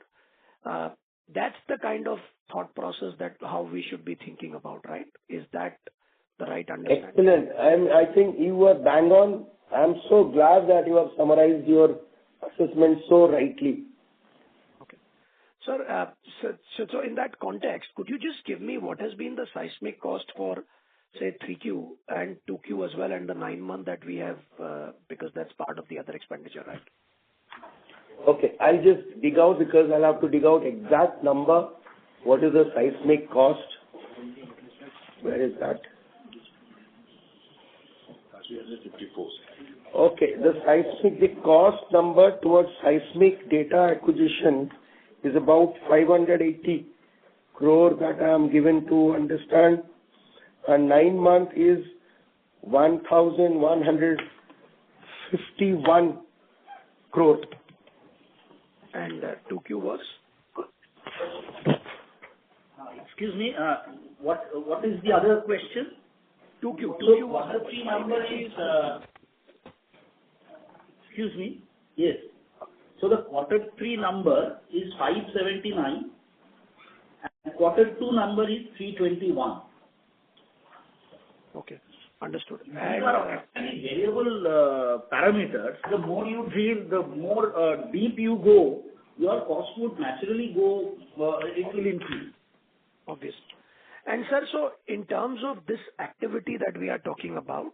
That's the kind of thought process that how we should be thinking about, right? Is that the right understanding? Excellent. I think you were bang on. I'm so glad that you have summarized your assessment so rightly. Okay. Sir, so in that context, could you just give me what has been the seismic cost for, say, 3Q and 2Q as well, and the 9-month that we have, because that's part of the other expenditure, right? Okay, I'll just dig out because I'll have to dig out exact number. What is the seismic cost? Where is that? Okay, the cost number towards seismic data acquisition is about 580 crore that I am given to understand, and 9-month is 1,151 crore. And 2Q was? Excuse me, what is the other question? 2Q. So quarter 3 number is, excuse me, yes. So the quarter 3 number is 579 and quarter 2 number is 321. Okay. Understodood. These are actually variable parameters. The more you drill, the more deep you go, your cost would naturally go, it will increase. Obvious. And sir, so in terms of this activity that we are talking about,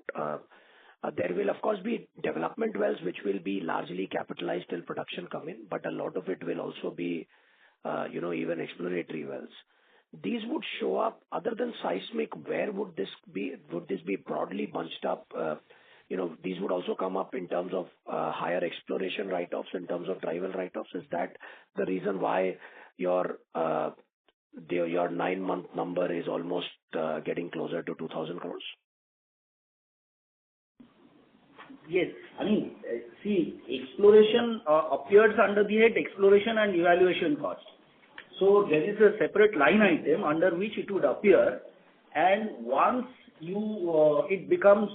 there will of course be development wells which will be largely capitalized till production come in, but a lot of it will also be, even exploratory wells. These would show up other than seismic. Where would this be? Would this be broadly bunched up? These would also come up in terms of higher exploration write-offs, in terms of dry well write-offs. Is that the reason why your 9-month number is almost getting closer to 2,000 crores? Yes. See, exploration appears under the head exploration and evaluation cost. So there is a separate line item under which it would appear, and once it becomes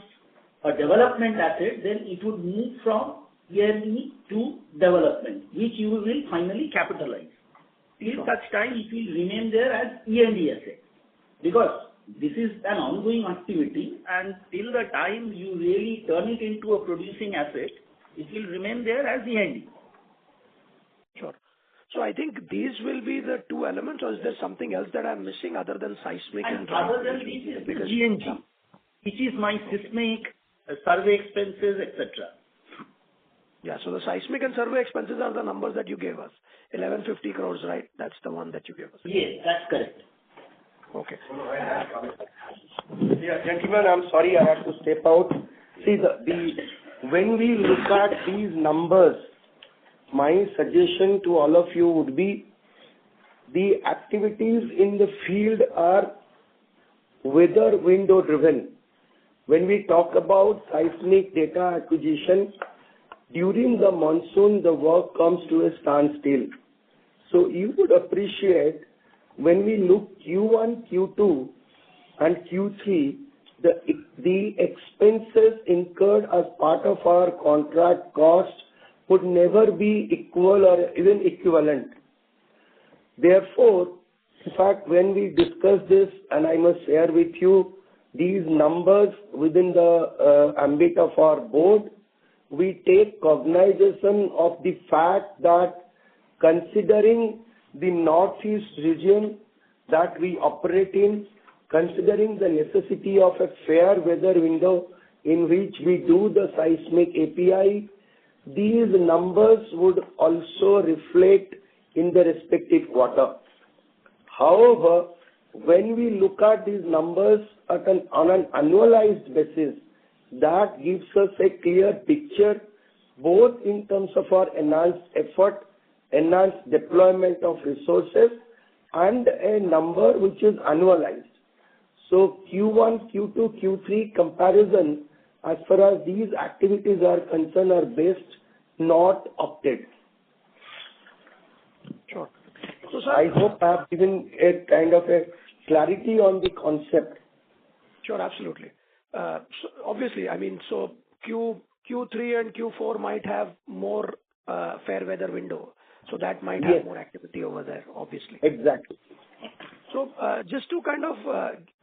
a development asset, then it would move from E&E to development, which you will finally capitalize. Till such time, it will remain there as E&E asset, because this is an ongoing activity, and till the time you really turn it into a producing asset, it will remain there as E&E. Sure. So I think these will be the two elements, or is there something else that I'm missing other than seismic and other than this is G&G, which is my seismic, survey expenses, etc. Yeah, so the seismic and survey expenses are the numbers that you gave us. 1150 crores, right? That's the one that you gave us. Yes, that's correct. Okay. Yeah, gentlemen, I'm sorry I have to step out. See, when we look at these numbers, my suggestion to all of you would be the activities in the field are weather window driven. When we talk about seismic data acquisition, during the monsoon, the work comes to a standstill. So you would appreciate when we look Q1, Q2 and Q3, the expenses incurred as part of our contract cost would never be equal or even equivalent. Therefore, in fact, when we discuss this, and I must share with you these numbers within the ambit of our board, we take cognizance of the fact that considering the northeast region that we operate in, considering the necessity of a fair weather window in which we do the seismic API, these numbers would also reflect in the respective quarter. However, when we look at these numbers on an annualized basis, that gives us a clear picture, both in terms of our enhanced effort, enhanced deployment of resources, and a number which is annualized. So Q1, Q2, Q3 comparison as far as these activities are concerned are based, not opted. Sure. So, sir, I hope I have given a kind of a clarity on the concept. Sure, absolutely. So obviously, so Q3 and Q4 might have more fair weather window, so that might have more activity over there, obviously. Exactly. So just to kind of,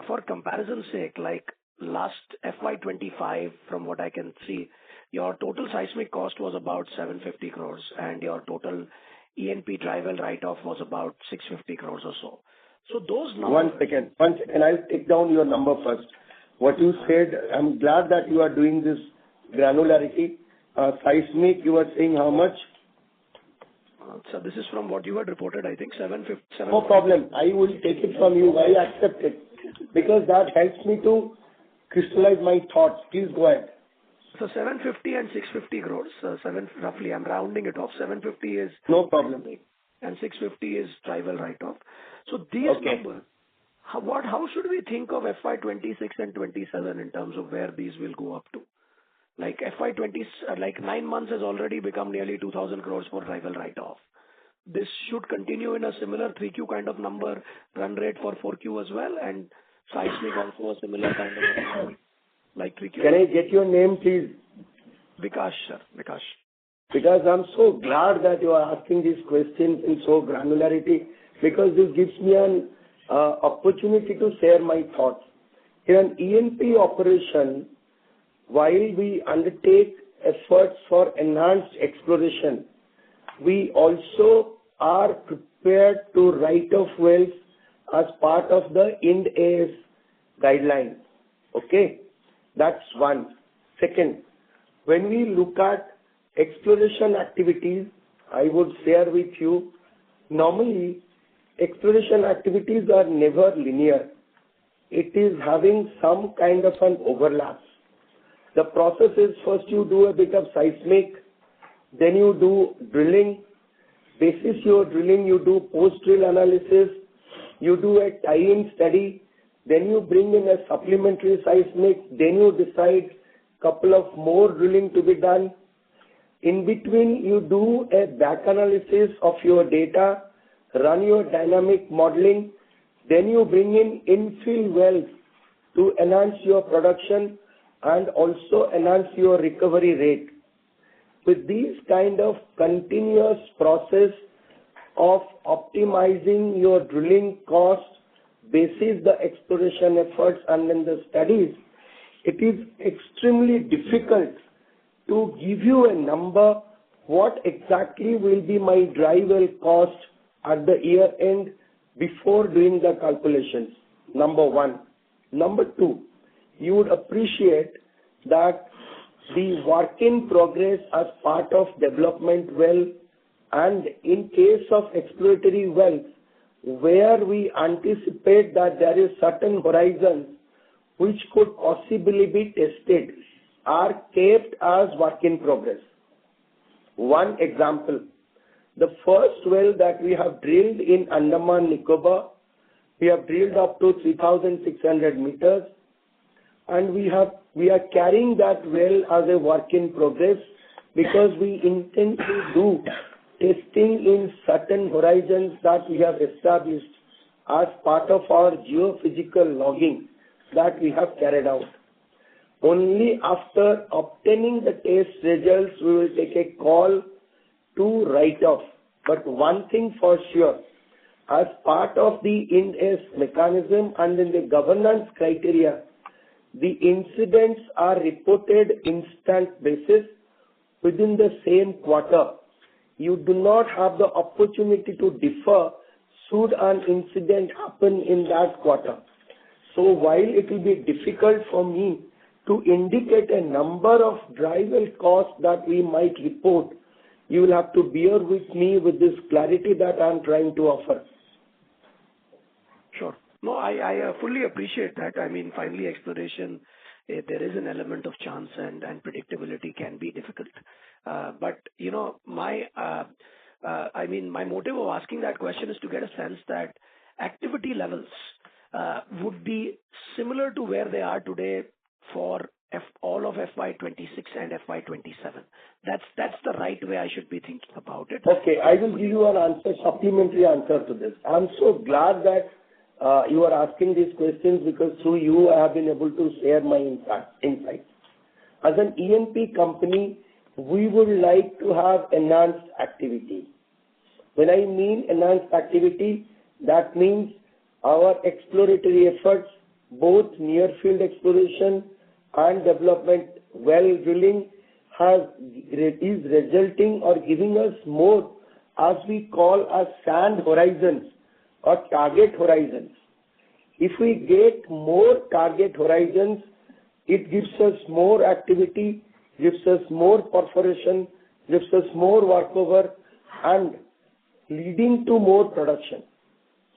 for comparison's sake, like last FY25, from what I can see, your total seismic cost was about 750 crores and your total E&P dry well write-off was about 650 crores or so. So those numbers... One second. I'll take down your number first. What you said, I'm glad that you are doing this granularity. Seismic, you are saying how much? So this is from what you had reported, I think, 750. No problem. I will take it from you. I accept it because that helps me to crystallize my thoughts. Please go ahead. So 750 and 650 crores, roughly, I'm rounding it off. 750 is... No problem. And 650 is dry well write-off. So these numbers, how should we think of FY26 and 27 in terms of where these will go up to? Like FY20, like 9 months has already become nearly 2,000 crores for dry well write-off. This should continue in a similar 3Q kind of number run rate for 4Q as well, and seismic also a similar kind of number like 3Q. Can I get your name, please? Vikash, sir. Vikash. Because I'm so glad that you are asking these questions in so granularity, because this gives me an opportunity to share my thoughts. In an E&P operation, while we undertake efforts for enhanced exploration, we also are prepared to write off wells as part of the Ind AS guidelines. Okay, that's one. Second, when we look at exploration activities, I would share with you, normally exploration activities are never linear. It is having some kind of an overlap. The process is first you do a bit of seismic, then you do drilling. Basis your drilling, you do post-drill analysis, you do a tie-in study, then you bring in a supplementary seismic, then you decide couple of more drilling to be done. In between, you do a back analysis of your data, run your dynamic modeling, then you bring in infill wells to enhance your production and also enhance your recovery rate. With these kind of continuous process of optimizing your drilling cost, basis the exploration efforts and then the studies, it is extremely difficult to give you a number what exactly will be my dry well cost at the year end before doing the calculations. Number one. Number two, you would appreciate that the work in progress as part of development well, and in case of exploratory wells, where we anticipate that there is certain horizons which could possibly be tested, are kept as work in progress. One example, the first well that we have drilled in Andaman Nicobar, we have drilled up to 3,600 meters, and we are carrying that well as a work in progress because we intend to do testing in certain horizons that we have established as part of our geophysical logging that we have carried out. Only after obtaining the test results we will take a call to write off. But one thing for sure, as part of the Ind AS mechanism and in the governance criteria, the incidents are reported instant basis within the same quarter. You do not have the opportunity to defer should an incident happen in that quarter. So while it will be difficult for me to indicate a number of dry well costs that we might report, you will have to bear with me with this clarity that I am trying to offer. Sure. No, I fully appreciate that. I mean, finally, exploration, there is an element of chance and predictability can be difficult. But, you know, my motive of asking that question is to get a sense that activity levels would be similar to where they are today for all of FY26 and FY27. That's the right way I should be thinking about it. Okay, I will give you an answer, supplementary answer to this. I'm so glad that you are asking these questions because through you I have been able to share my insights. As an E&P company, we would like to have enhanced activity. When I mean enhanced activity, that means our exploratory efforts, both near field exploration and development well drilling, is resulting or giving us more, as we call as sand horizons or target horizons. If we get more target horizons, it gives us more activity, gives us more perforation, gives us more workover, and leading to more production.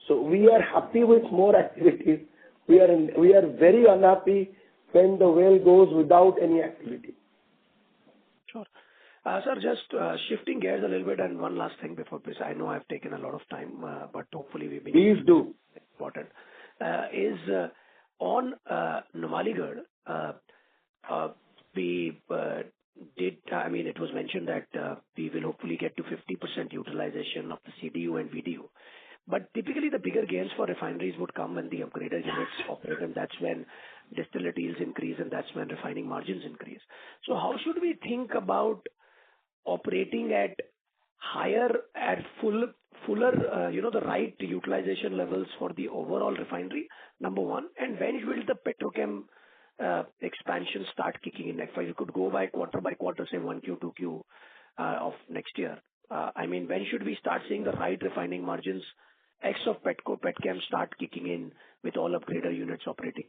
So we are happy with more activities. We are very unhappy when the well goes without any activity. Sure. Sir, just shifting gears a little bit, and one last thing before this. I know I've taken a lot of time, but hopefully we've been... Please do. Important. Is on Numaligarh, we did, I mean, it was mentioned that we will hopefully get to 50% utilization of the CDU and VDU. But typically the bigger gains for refineries would come when the upgraded units operate, and that's when distillate yields increase, and that's when refining margins increase. So how should we think about operating at higher at fuller, the right utilization levels for the overall refinery? Number one. And when will the petrochem expansion start kicking in? If you could go by quarter, say 1Q, 2Q of next year. When should we start seeing the right refining margins, X of petchem start kicking in with all upgrader units operating?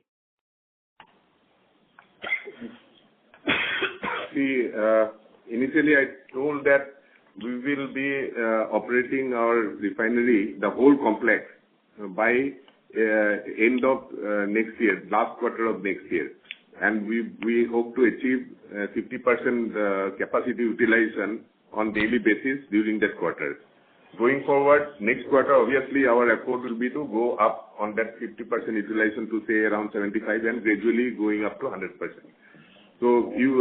See, initially I told that we will be operating our refinery, the whole complex, by end of next year, last quarter of next year. And we hope to achieve 50% capacity utilization on daily basis during that quarter. Going forward, next quarter, obviously our effort will be to go up on that 50% utilization to say around 75 and gradually going up to 100%. So you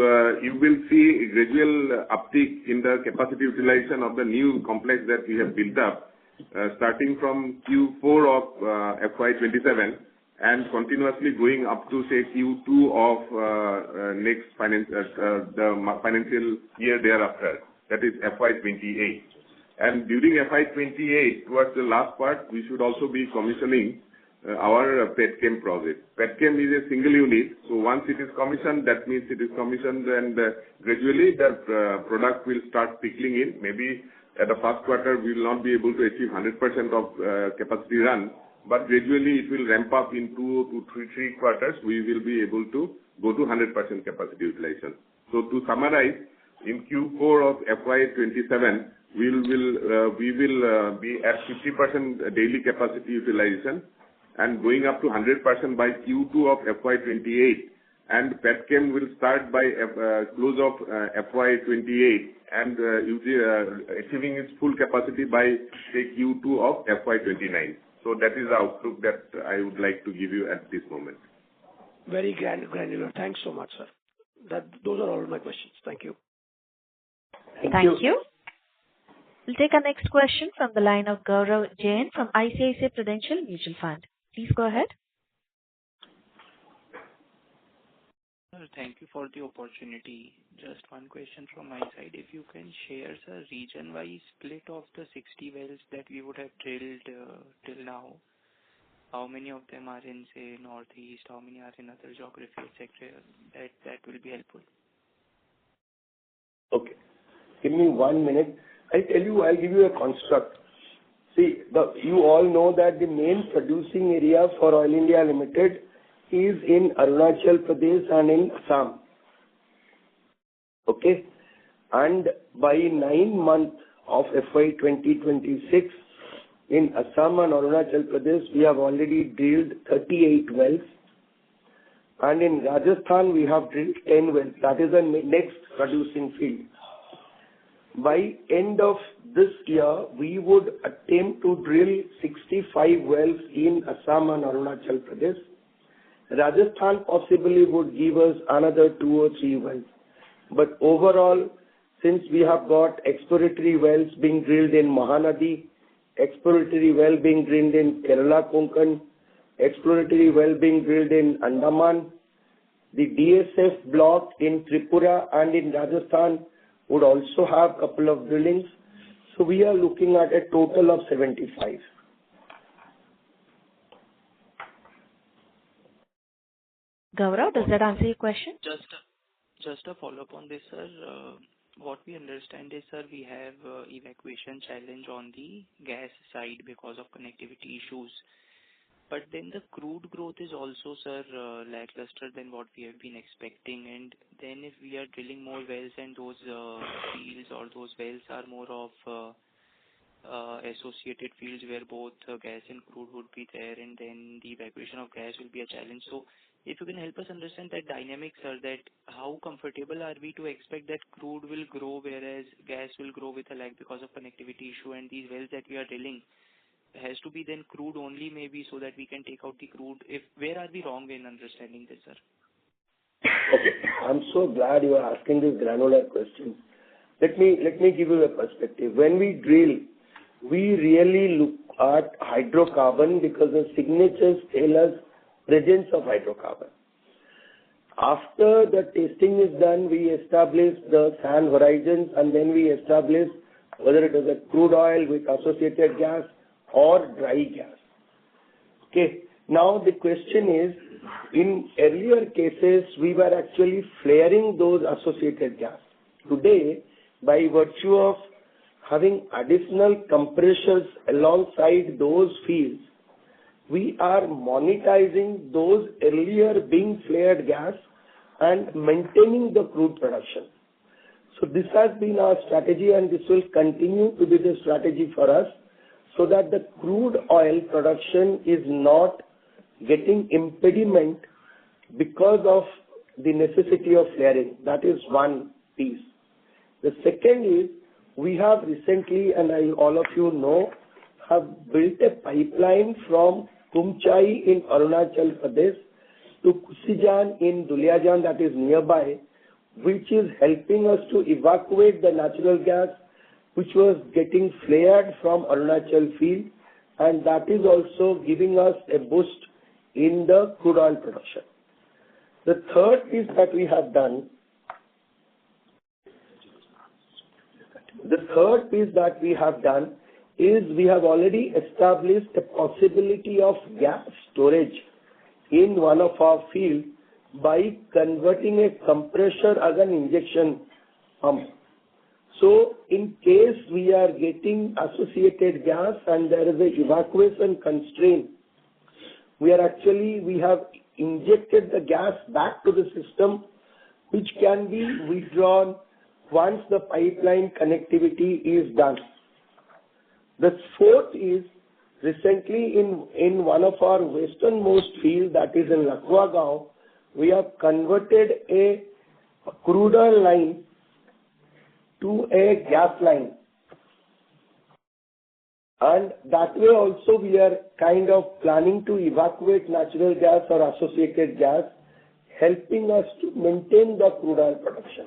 will see a gradual uptick in the capacity utilization of the new complex that we have built up, starting from Q4 of FY27 and continuously going up to say Q2 of next financial year thereafter, that is FY28. And during FY28, towards the last part, we should also be commissioning our petchem project. Petchem is a single unit, so once it is commissioned, that means it is commissioned and gradually that product will start trickling in. Maybe at the first quarter, we will not be able to achieve 100% of capacity run, but gradually it will ramp up in 2 to 3 quarters. We will be able to go to 100% capacity utilization. So to summarize, in Q4 of FY27, we will be at 50% daily capacity utilization and going up to 100% by Q2 of FY28, and petchem will start by close of FY28 and achieving its full capacity by say Q2 of FY29. So that is the outlook that I would like to give you at this moment. Very granular. Thanks so much, sir. Those are all my questions. Thank you. Thank you. We'll take our next question from the line of Gaurav Jain from ICICI Prudential Mutual Fund. Please go ahead. Thank you for the opportunity. Just one question from my side. If you can share the region-wise split of the 60 wells that we would have drilled till now, how many of them are in, say, Northeast, how many are in other geographies, etc. That will be helpful. Okay. Give me 1 minute. I'll give you a construct. See, you all know that the main producing area for Oil India Limited is in Arunachal Pradesh and in Assam. Okay? And by 9 months of FY 2026, in Assam and Arunachal Pradesh, we have already drilled 38 wells. And in Rajasthan, we have drilled 10 wells. That is the next producing field. By end of this year, we would attempt to drill 65 wells in Assam and Arunachal Pradesh. Rajasthan possibly would give us another 2 or 3 wells. But overall, since we have got exploratory wells being drilled in Mahanadi, exploratory well being drilled in Kerala Konkan, exploratory well being drilled in Andaman, the DSF block in Tripura and in Rajasthan would also have a couple of drillings. So we are looking at a total of 75. Gaurav, does that answer your question? Just a follow-up on this, sir. What we understand is, sir, we have evacuation challenge on the gas side because of connectivity issues. But then the crude growth is also, sir, lackluster than what we have been expecting. And then if we are drilling more wells and those fields or those wells are more of associated fields where both gas and crude would be there, and then the evacuation of gas will be a challenge. So if you can help us understand that dynamic, sir, that how comfortable are we to expect that crude will grow whereas gas will grow with a lag because of connectivity issue, and these wells that we are drilling has to be then crude only maybe so that we can take out the crude. Where are we wrong in understanding this, sir? Okay. I'm so glad you are asking this granular question. Let me give you a perspective. When we drill, we really look at hydrocarbon because the signatures tell us presence of hydrocarbon. After the testing is done, we establish the sand horizons and then we establish whether it is a crude oil with associated gas or dry gas. Okay. Now the question is, in earlier cases, we were actually flaring those associated gas. Today, by virtue of having additional compressors alongside those fields, we are monetizing those earlier being flared gas and maintaining the crude production. So this has been our strategy, and this will continue to be the strategy for us, so that the crude oil production is not getting impediment because of the necessity of flaring. That is one piece. The second is, we have recently, and all of you know, have built a pipeline from Kumchai in Arunachal Pradesh to Kusijan in Duliajan, that is nearby, which is helping us to evacuate the natural gas which was getting flared from Arunachal field, and that is also giving us a boost in the crude oil production. The third piece that we have done, is we have already established a possibility of gas storage in one of our fields by converting a compressor as an injection pump. So in case we are getting associated gas and there is a evacuation constraint, we have injected the gas back to the system, which can be withdrawn once the pipeline connectivity is done. The fourth is, recently in one of our westernmost field, that is in Lakwa Gaon, we have converted a crude oil line to a gas line. And that way also we are kind of planning to evacuate natural gas or associated gas, helping us to maintain the crude oil production.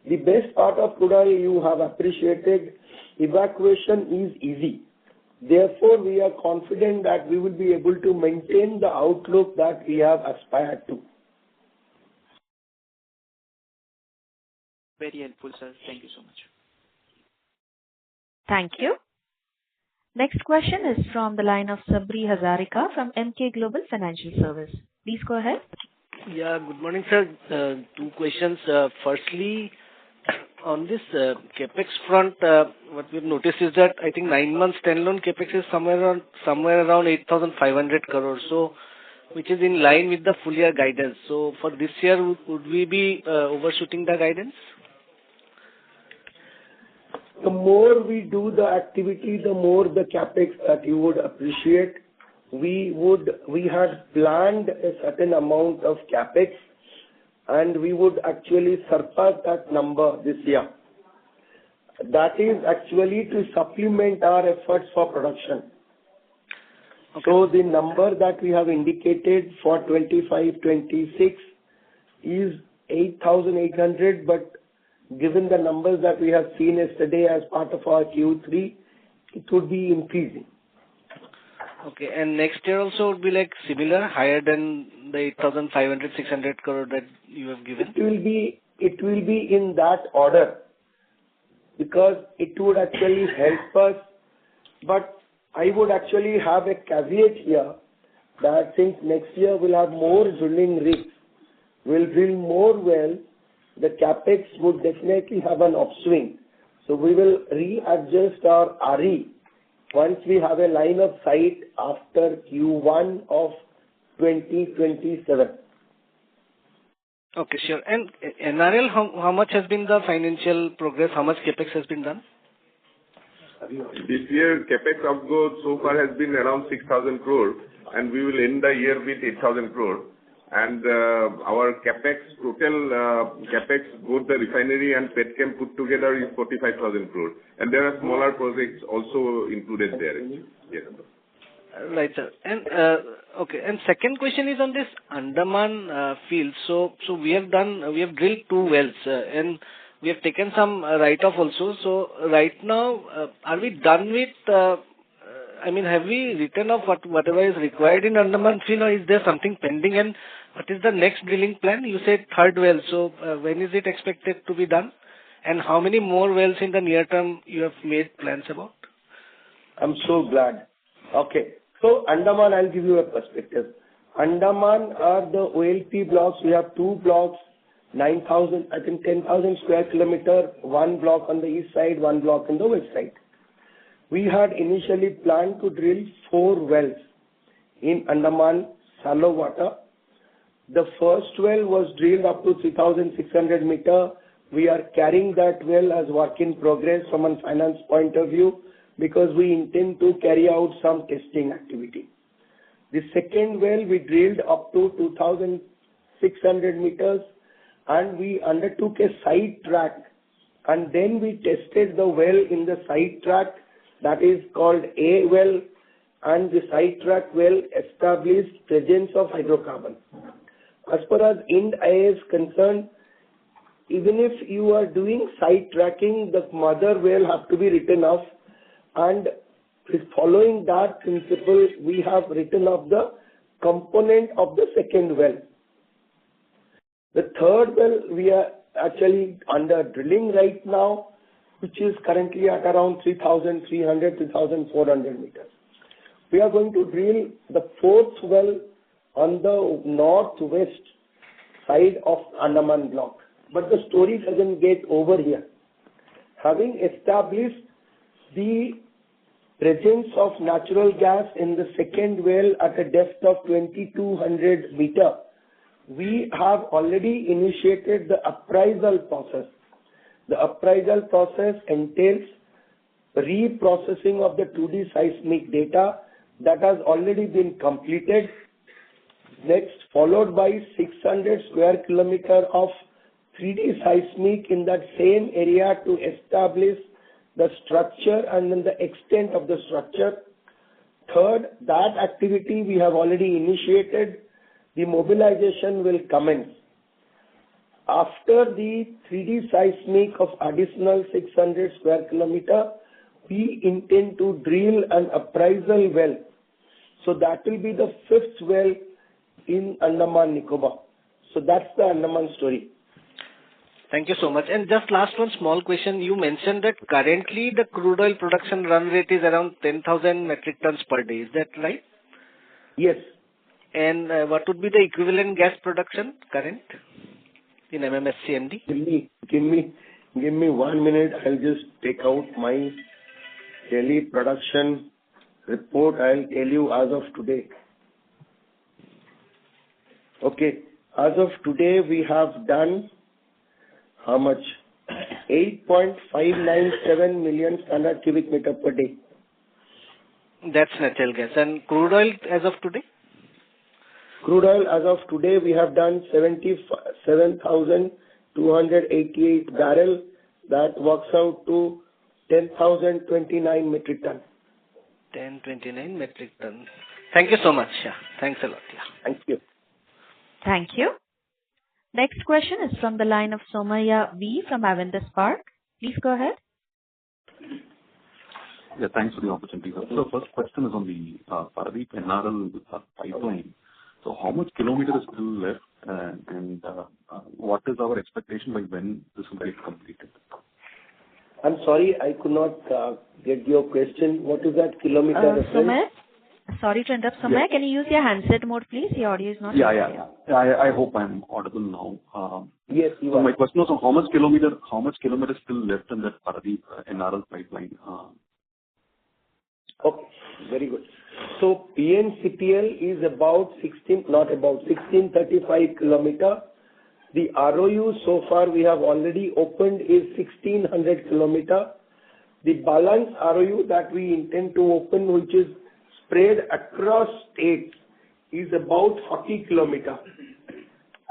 The best part of crude oil, you have appreciated, evacuation is easy. Therefore, we are confident that we will be able to maintain the outlook that we have aspired to. Very helpful, sir. Thank you so much. Thank you. Next question is from the line of Sabri Hazarika from Emkay Global Financial Service. Please go ahead. Yeah, good morning, sir. Two questions. Firstly, on this capex front, what we've noticed is that I think 9 months standalone capex is somewhere around 8,500 crores, so which is in line with the full year guidance. So for this year, would we be overshooting the guidance? The more we do the activity, the more the capex that you would appreciate. We had planned a certain amount of capex, and we would actually surpass that number this year. That is actually to supplement our efforts for production. Okay. So the number that we have indicated for 25-26 is 8,800, but given the numbers that we have seen yesterday as part of our Q3, it would be increasing. Okay, and next year also would be like similar, higher than the 8,500, 600 crore that you have given? It will be in that order, because it would actually help us. But I would actually have a caveat here that since next year we'll have more drilling rigs, we'll drill more wells, the capex would definitely have an upswing. So we will readjust our RE once we have a line of sight after Q1 of 2027. Okay, sure. And NRL, how much has been the financial progress? How much capex has been done? This year, capex outgo so far has been around 6,000 crore, and we will end the year with 8,000 crore. And our capex, total capex, both the refinery and petchem put together is 45,000 crore. And there are smaller projects also included there. Yes. Right, sir. And okay. And second question is on this Andaman field. So we have drilled 2 wells, and we have taken some write-off also. So right now, are we done with? Have we written off whatever is required in Andaman field, or is there something pending? And what is the next drilling plan? You said 3rd well. So when is it expected to be done? And how many more wells in the near term you have made plans about? I'm so glad. Okay. So Andaman, I'll give you a perspective. Andaman are the OLP blocks. We have two blocks, 9,000, I think 10,000 square kilometer, one block on the east side, one block on the west side. We had initially planned to drill 4 wells in Andaman shallow water. The first well was drilled up to 3,600 meter. We are carrying that well as work in progress from a finance point of view because we intend to carry out some testing activity. The second well we drilled up to 2,600 meters and we undertook a side track and then we tested the well in the side track, that is called A well, and the side track well established presence of hydrocarbon. As far as Ind AS is concerned, even if you are doing side tracking, the mother well have to be written off, and following that principle, we have written off the component of the second well. The third well we are actually under drilling right now, which is currently at around 3,300 to 3,400 meters. We are going to drill the fourth well on the northwest side of Andaman block. But the story doesn't get over here. Having established the presence of natural gas in the second well at a depth of 2,200 meter, we have already initiated the appraisal process. The appraisal process entails reprocessing of the 2D seismic data that has already been completed. Next, followed by 600 square kilometer of 3D seismic in that same area to establish the structure and then the extent of the structure. Third, that activity we have already initiated. The mobilization will commence. After the 3D seismic of additional 600 square kilometer, we intend to drill an appraisal well. So that will be the 5th well in Andaman Nicobar. So that's the Andaman story. Thank you so much. And just last one small question. You mentioned that currently the crude oil production run rate is around 10,000 metric tons per day. Is that right? Yes. And what would be the equivalent gas production current in MMSCMD? Give me 1 minute. I'll just take out my daily production report. I'll tell you as of today. Okay. As of today, we have done how much? 8.597 million standard cubic meter per day. That's natural gas. And crude oil as of today? Crude oil as of today, we have done 77,288 barrel. That works out to 10,029 metric ton. 1029 metric ton. Thank you so much. Yeah. Thanks a lot. Yeah. Thank you. Thank you. Next question is from the line of Somaya V from Avendus Spark. Please go ahead. Yeah, thanks for the opportunity. So first question is on the Paradip NRL pipeline. So how much kilometer is still left and what is our expectation by when this will get completed? I'm sorry, I could not get your question. What is that kilometer? Somaya? Sorry to interrupt, Somaya. Can you use your handset mode, please? Your audio is not clear. I hope I'm audible now. Yes, you so are. My question was how much kilometer is still left in that Paradip NRL pipeline? Okay, very good. So PNCPL is about 1635 kilometer. The ROU so far we have already opened is 1600 kilometer. The balance ROU that we intend to open, which is spread across states, is about 40 kilometer.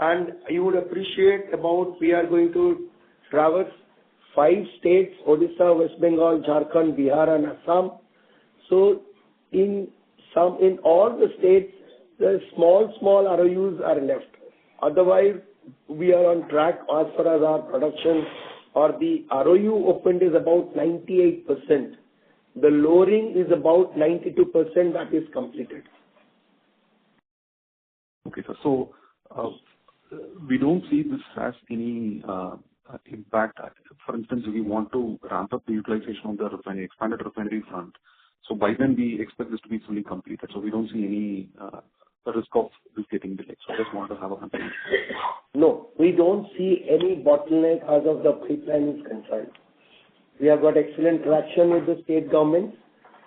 And you would appreciate we are going to traverse 5 states, Odisha, West Bengal, Jharkhand, Bihar and Assam. So in all the states, the small ROUs are left. Otherwise, we are on track as far as our production or the ROU opened is about 98%. The lowering is about 92% that is completed. Okay, so we don't see this as any impact? For instance, if we want to ramp up the utilization of the refinery, expanded refinery front, so by then we expect this to be fully completed. So we don't see any risk of this getting delayed. So I just want to have a confirmation. No, we don't see any bottleneck as of the pipeline is concerned. We have got excellent traction with the state government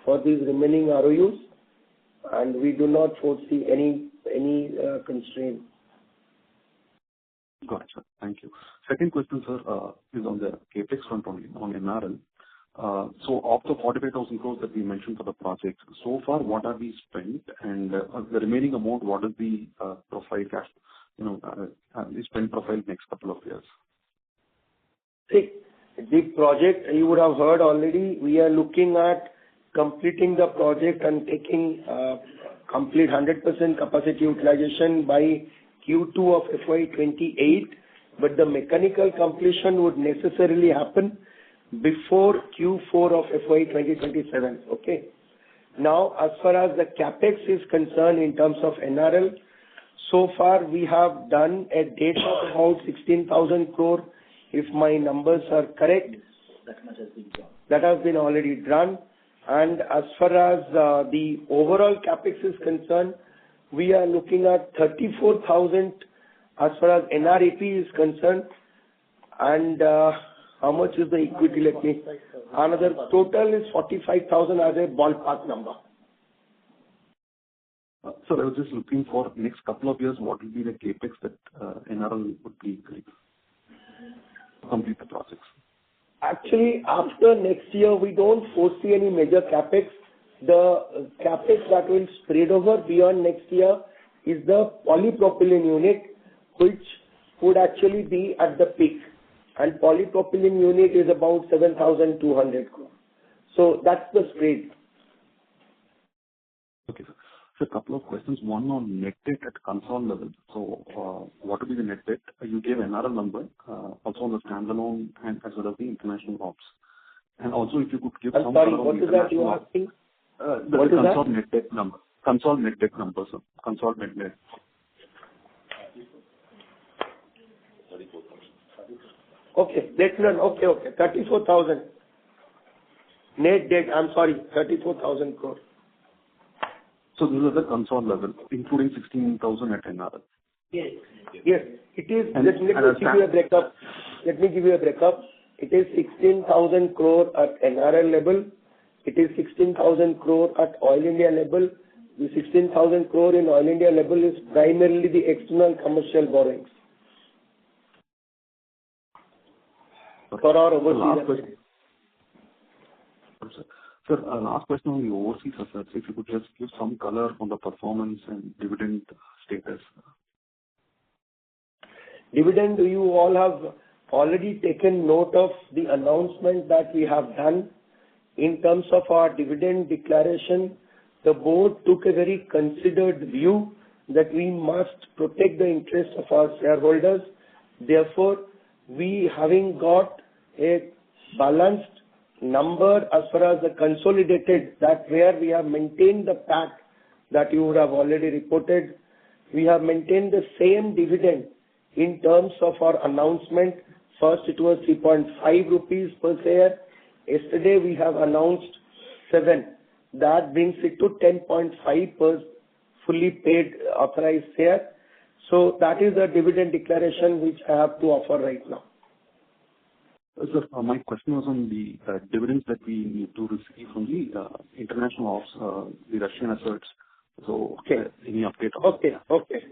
for these remaining ROUs, and we do not foresee any constraint. Got it, sir. Thank you. Second question, sir, is on the CapEx front only, on NRL. So of the 45,000 crores that we mentioned for the project, so far, what have we spent? And the remaining amount, what is the profile cash, the spend profile next couple of years? See, the project, you would have heard already, we are looking at completing the project and taking complete 100% capacity utilization by Q2 of FY28, but the mechanical completion would necessarily happen before Q4 of FY2027. Okay. Now, as far as the capex is concerned in terms of NRL, so far we have done a debt of about 16,000 crore, if my numbers are correct. That much has been done. That has been already done. And as far as the overall capex is concerned, we are looking at 34,000 as far as NREP is concerned. And how much is the equity? Another total is 45,000 as a ballpark number. So I was just looking for next couple of years, what will be the capex that NRL would be to complete the projects? Actually, after next year, we don't foresee any major capex. The capex that will spread over beyond next year is the polypropylene unit, which would actually be at the peak. And polypropylene unit is about 7,200 crore. So that's the spread. Okay, sir. So a couple of questions. One on net debt at Concall level. So what will be the net debt? You gave NRL number, also on the standalone and as well as the international ops. And also if you could give some... Sorry, what is that you are asking? The Concall net debt number. Concall net debt number, sir. Concall net debt. Okay, let's run. Okay. 34,000. Net debt, 34,000 crore. So this is the Concall level, including 16,000 at NRL. Yes. It is. Let me give you a breakup. It is 16,000 crore at NRL level. It is 16,000 crore at Oil India level. The 16,000 crore in Oil India level is primarily the external commercial borrowings. For our overseas. Sir, last question on the overseas assets. If you could just give some color on the performance and dividend status. Dividend, you all have already taken note of the announcement that we have done. In terms of our dividend declaration, the board took a very considered view that we must protect the interests of our shareholders. Therefore, we having got a balanced number as far as the consolidated, that where we have maintained the PAT that you would have already reported, we have maintained the same dividend in terms of our announcement. First, it was 3.5 rupees per share. Yesterday, we have announced 7. That brings it to 10.5 per fully paid authorized share. So that is the dividend declaration which I have to offer right now. Sir, my question was on the dividends that we need to receive from the international ops, the Russian assets. So, any update on that?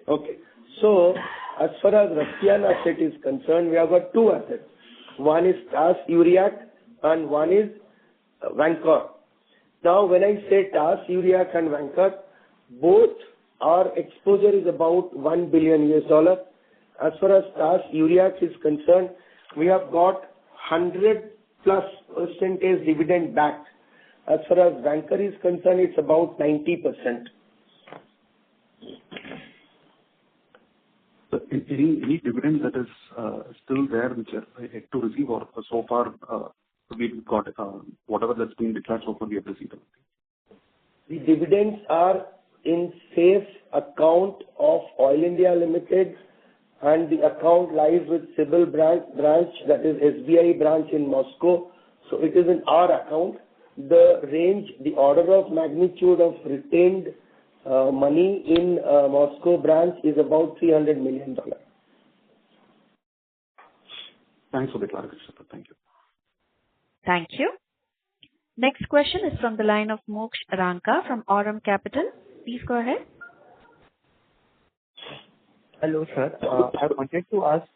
Okay. So, as far as Russian asset is concerned, we have got two assets. One is TAS Uriac and one is Vankor. Now, when I say TAS Uriac and Vankor, both our exposure is about $1 billion. As far as TAS Uriac is concerned, we have got 100+% dividend back. As far as Vankor is concerned, it's about 90%. So any dividend that is still there which are yet to receive, or so far we've got whatever that's been declared so far we have received? The dividends are in safe account of Oil India Limited and the account lies with Siegel branch, that is SBI branch in Moscow. So it is in our account. The range, the order of magnitude of retained money in Moscow branch is about $300 million. Thanks for the clarification. Thank you. Thank you. Next question is from the line of Moksh Ranka from Aurum Capital. Please go ahead. Hello, sir. I wanted to ask,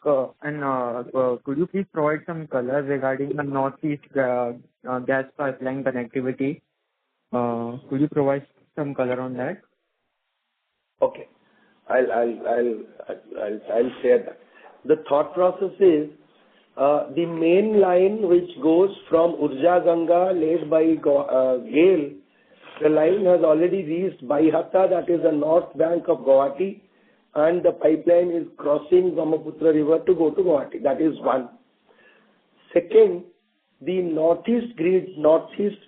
could you please provide some color regarding the Northeast gas pipeline connectivity? Could you provide some color on that? Okay. I'll share that. The thought process is the main line which goes from Urja Ganga led by GAIL, the line has already reached Baihata, that is the north bank of Guwahati, and the pipeline is crossing Brahmaputra river to go to Guwahati. That is one. Second, the northeast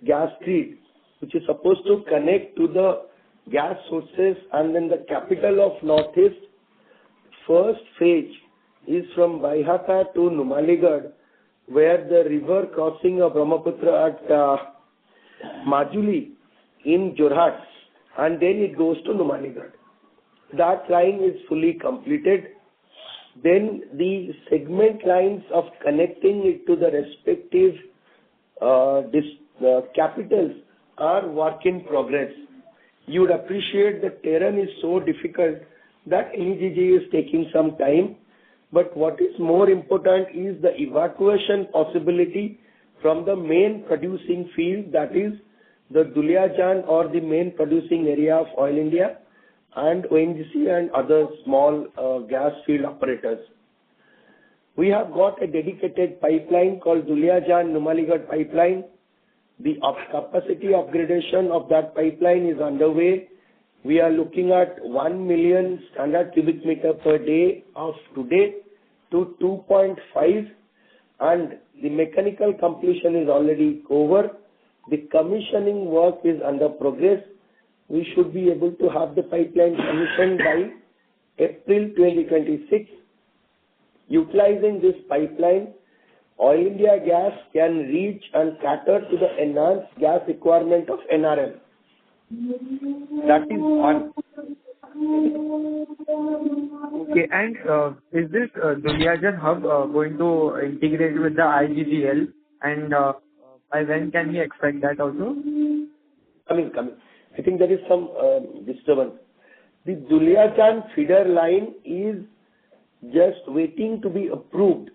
gas grid, which is supposed to connect to the gas sources and then the capital of Northeast, first phase is from Baihata to Numaligarh, where the river crossing of Brahmaputra at Majuli in Jorhat, and then it goes to Numaligarh. That line is fully completed. Then the segment lines of connecting it to the respective capitals are work in progress. You would appreciate the terrain is so difficult that NEGG is taking some time. But what is more important is the evacuation possibility from the main producing field, that is the Duliajan or the main producing area of Oil India and ONGC and other small gas field operators. We have got a dedicated pipeline called Duliajan-Numaligarh pipeline. The capacity upgradation of that pipeline is underway. We are looking at 1 million standard cubic meter per day of today to 2.5, and the mechanical completion is already over. The commissioning work is under progress. We should be able to have the pipeline commissioned by April 2026. Utilizing this pipeline, Oil India Gas can reach and cater to the enhanced gas requirement of NRL. That is one. Okay, and is this Duliajan hub going to integrate with the IGGL, and by when can we expect that also? Coming. I think there is some disturbance. The Duliajan feeder line is just waiting to be approved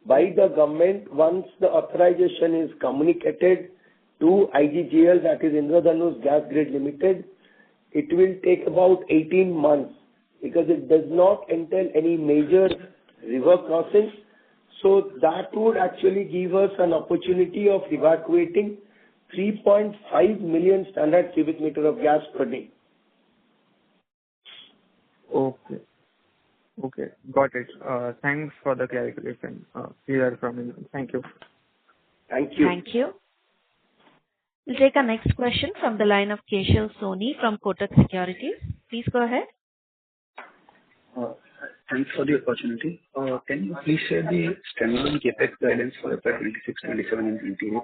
by the government. Once the authorization is communicated to IGGL, that is Indradhanush Gas Grid Limited, it will take about 18 months because it does not entail any major river crossings. So that would actually give us an opportunity of evacuating 3.5 million standard cubic meter of gas per day. Okay, got it. Thanks for the clarification. Clear from you. Thank you. Thank you. Thank you. We'll take our next question from the line of Keshav Soni from Kotak Securities. Please go ahead. Thanks for the opportunity. Can you please share the standalone CapEx guidance for FY26, 27 and 28?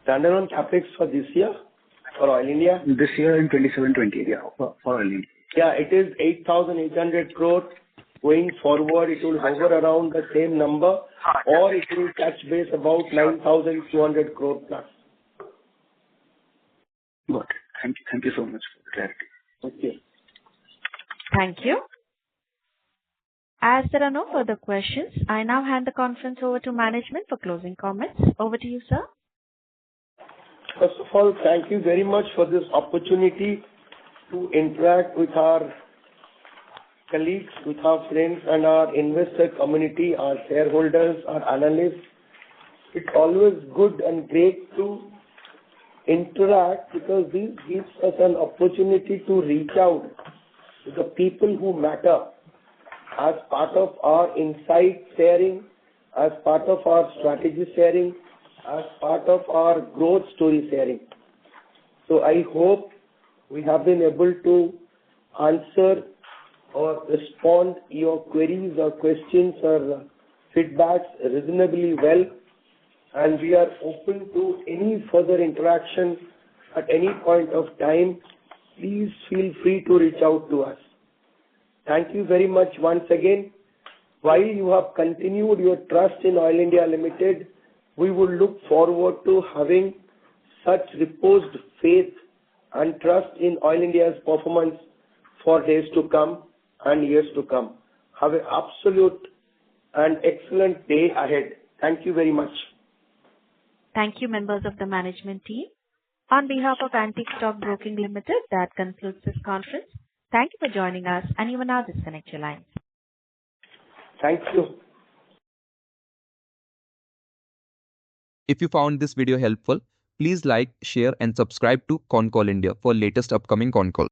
Standalone CapEx for this year for Oil India? This year in 27, 28, yeah, for Oil India. Yeah, it is 8,800 crore. Going forward, it will hover around the same number, or it will touch base about 9,200 crore plus. Got it. Thank you so much for the clarity. Okay. Thank you. As there are no further questions, I now hand the conference over to management for closing comments. Over to you, sir. First of all, thank you very much for this opportunity to interact with our colleagues, with our friends and our investor community, our shareholders, our analysts. It's always good and great to interact because this gives us an opportunity to reach out to the people who matter as part of our insight sharing, as part of our strategy sharing, as part of our growth story sharing. So I hope we have been able to answer or respond your queries or questions or feedbacks reasonably well, and we are open to any further interaction at any point of time. Please feel free to reach out to us. Thank you very much once again. While you have continued your trust in Oil India Limited, we would look forward to having such reposed faith and trust in Oil India's performance for days to come and years to come. Have an absolute and excellent day ahead. Thank you very much. Thank you, members of the management team. On behalf of Antique Stock Broking Limited, that concludes this conference. Thank you for joining us, and you may now disconnect your lines. Thank you. If you found this video helpful, please like, share and subscribe to Concall India for latest upcoming Concall.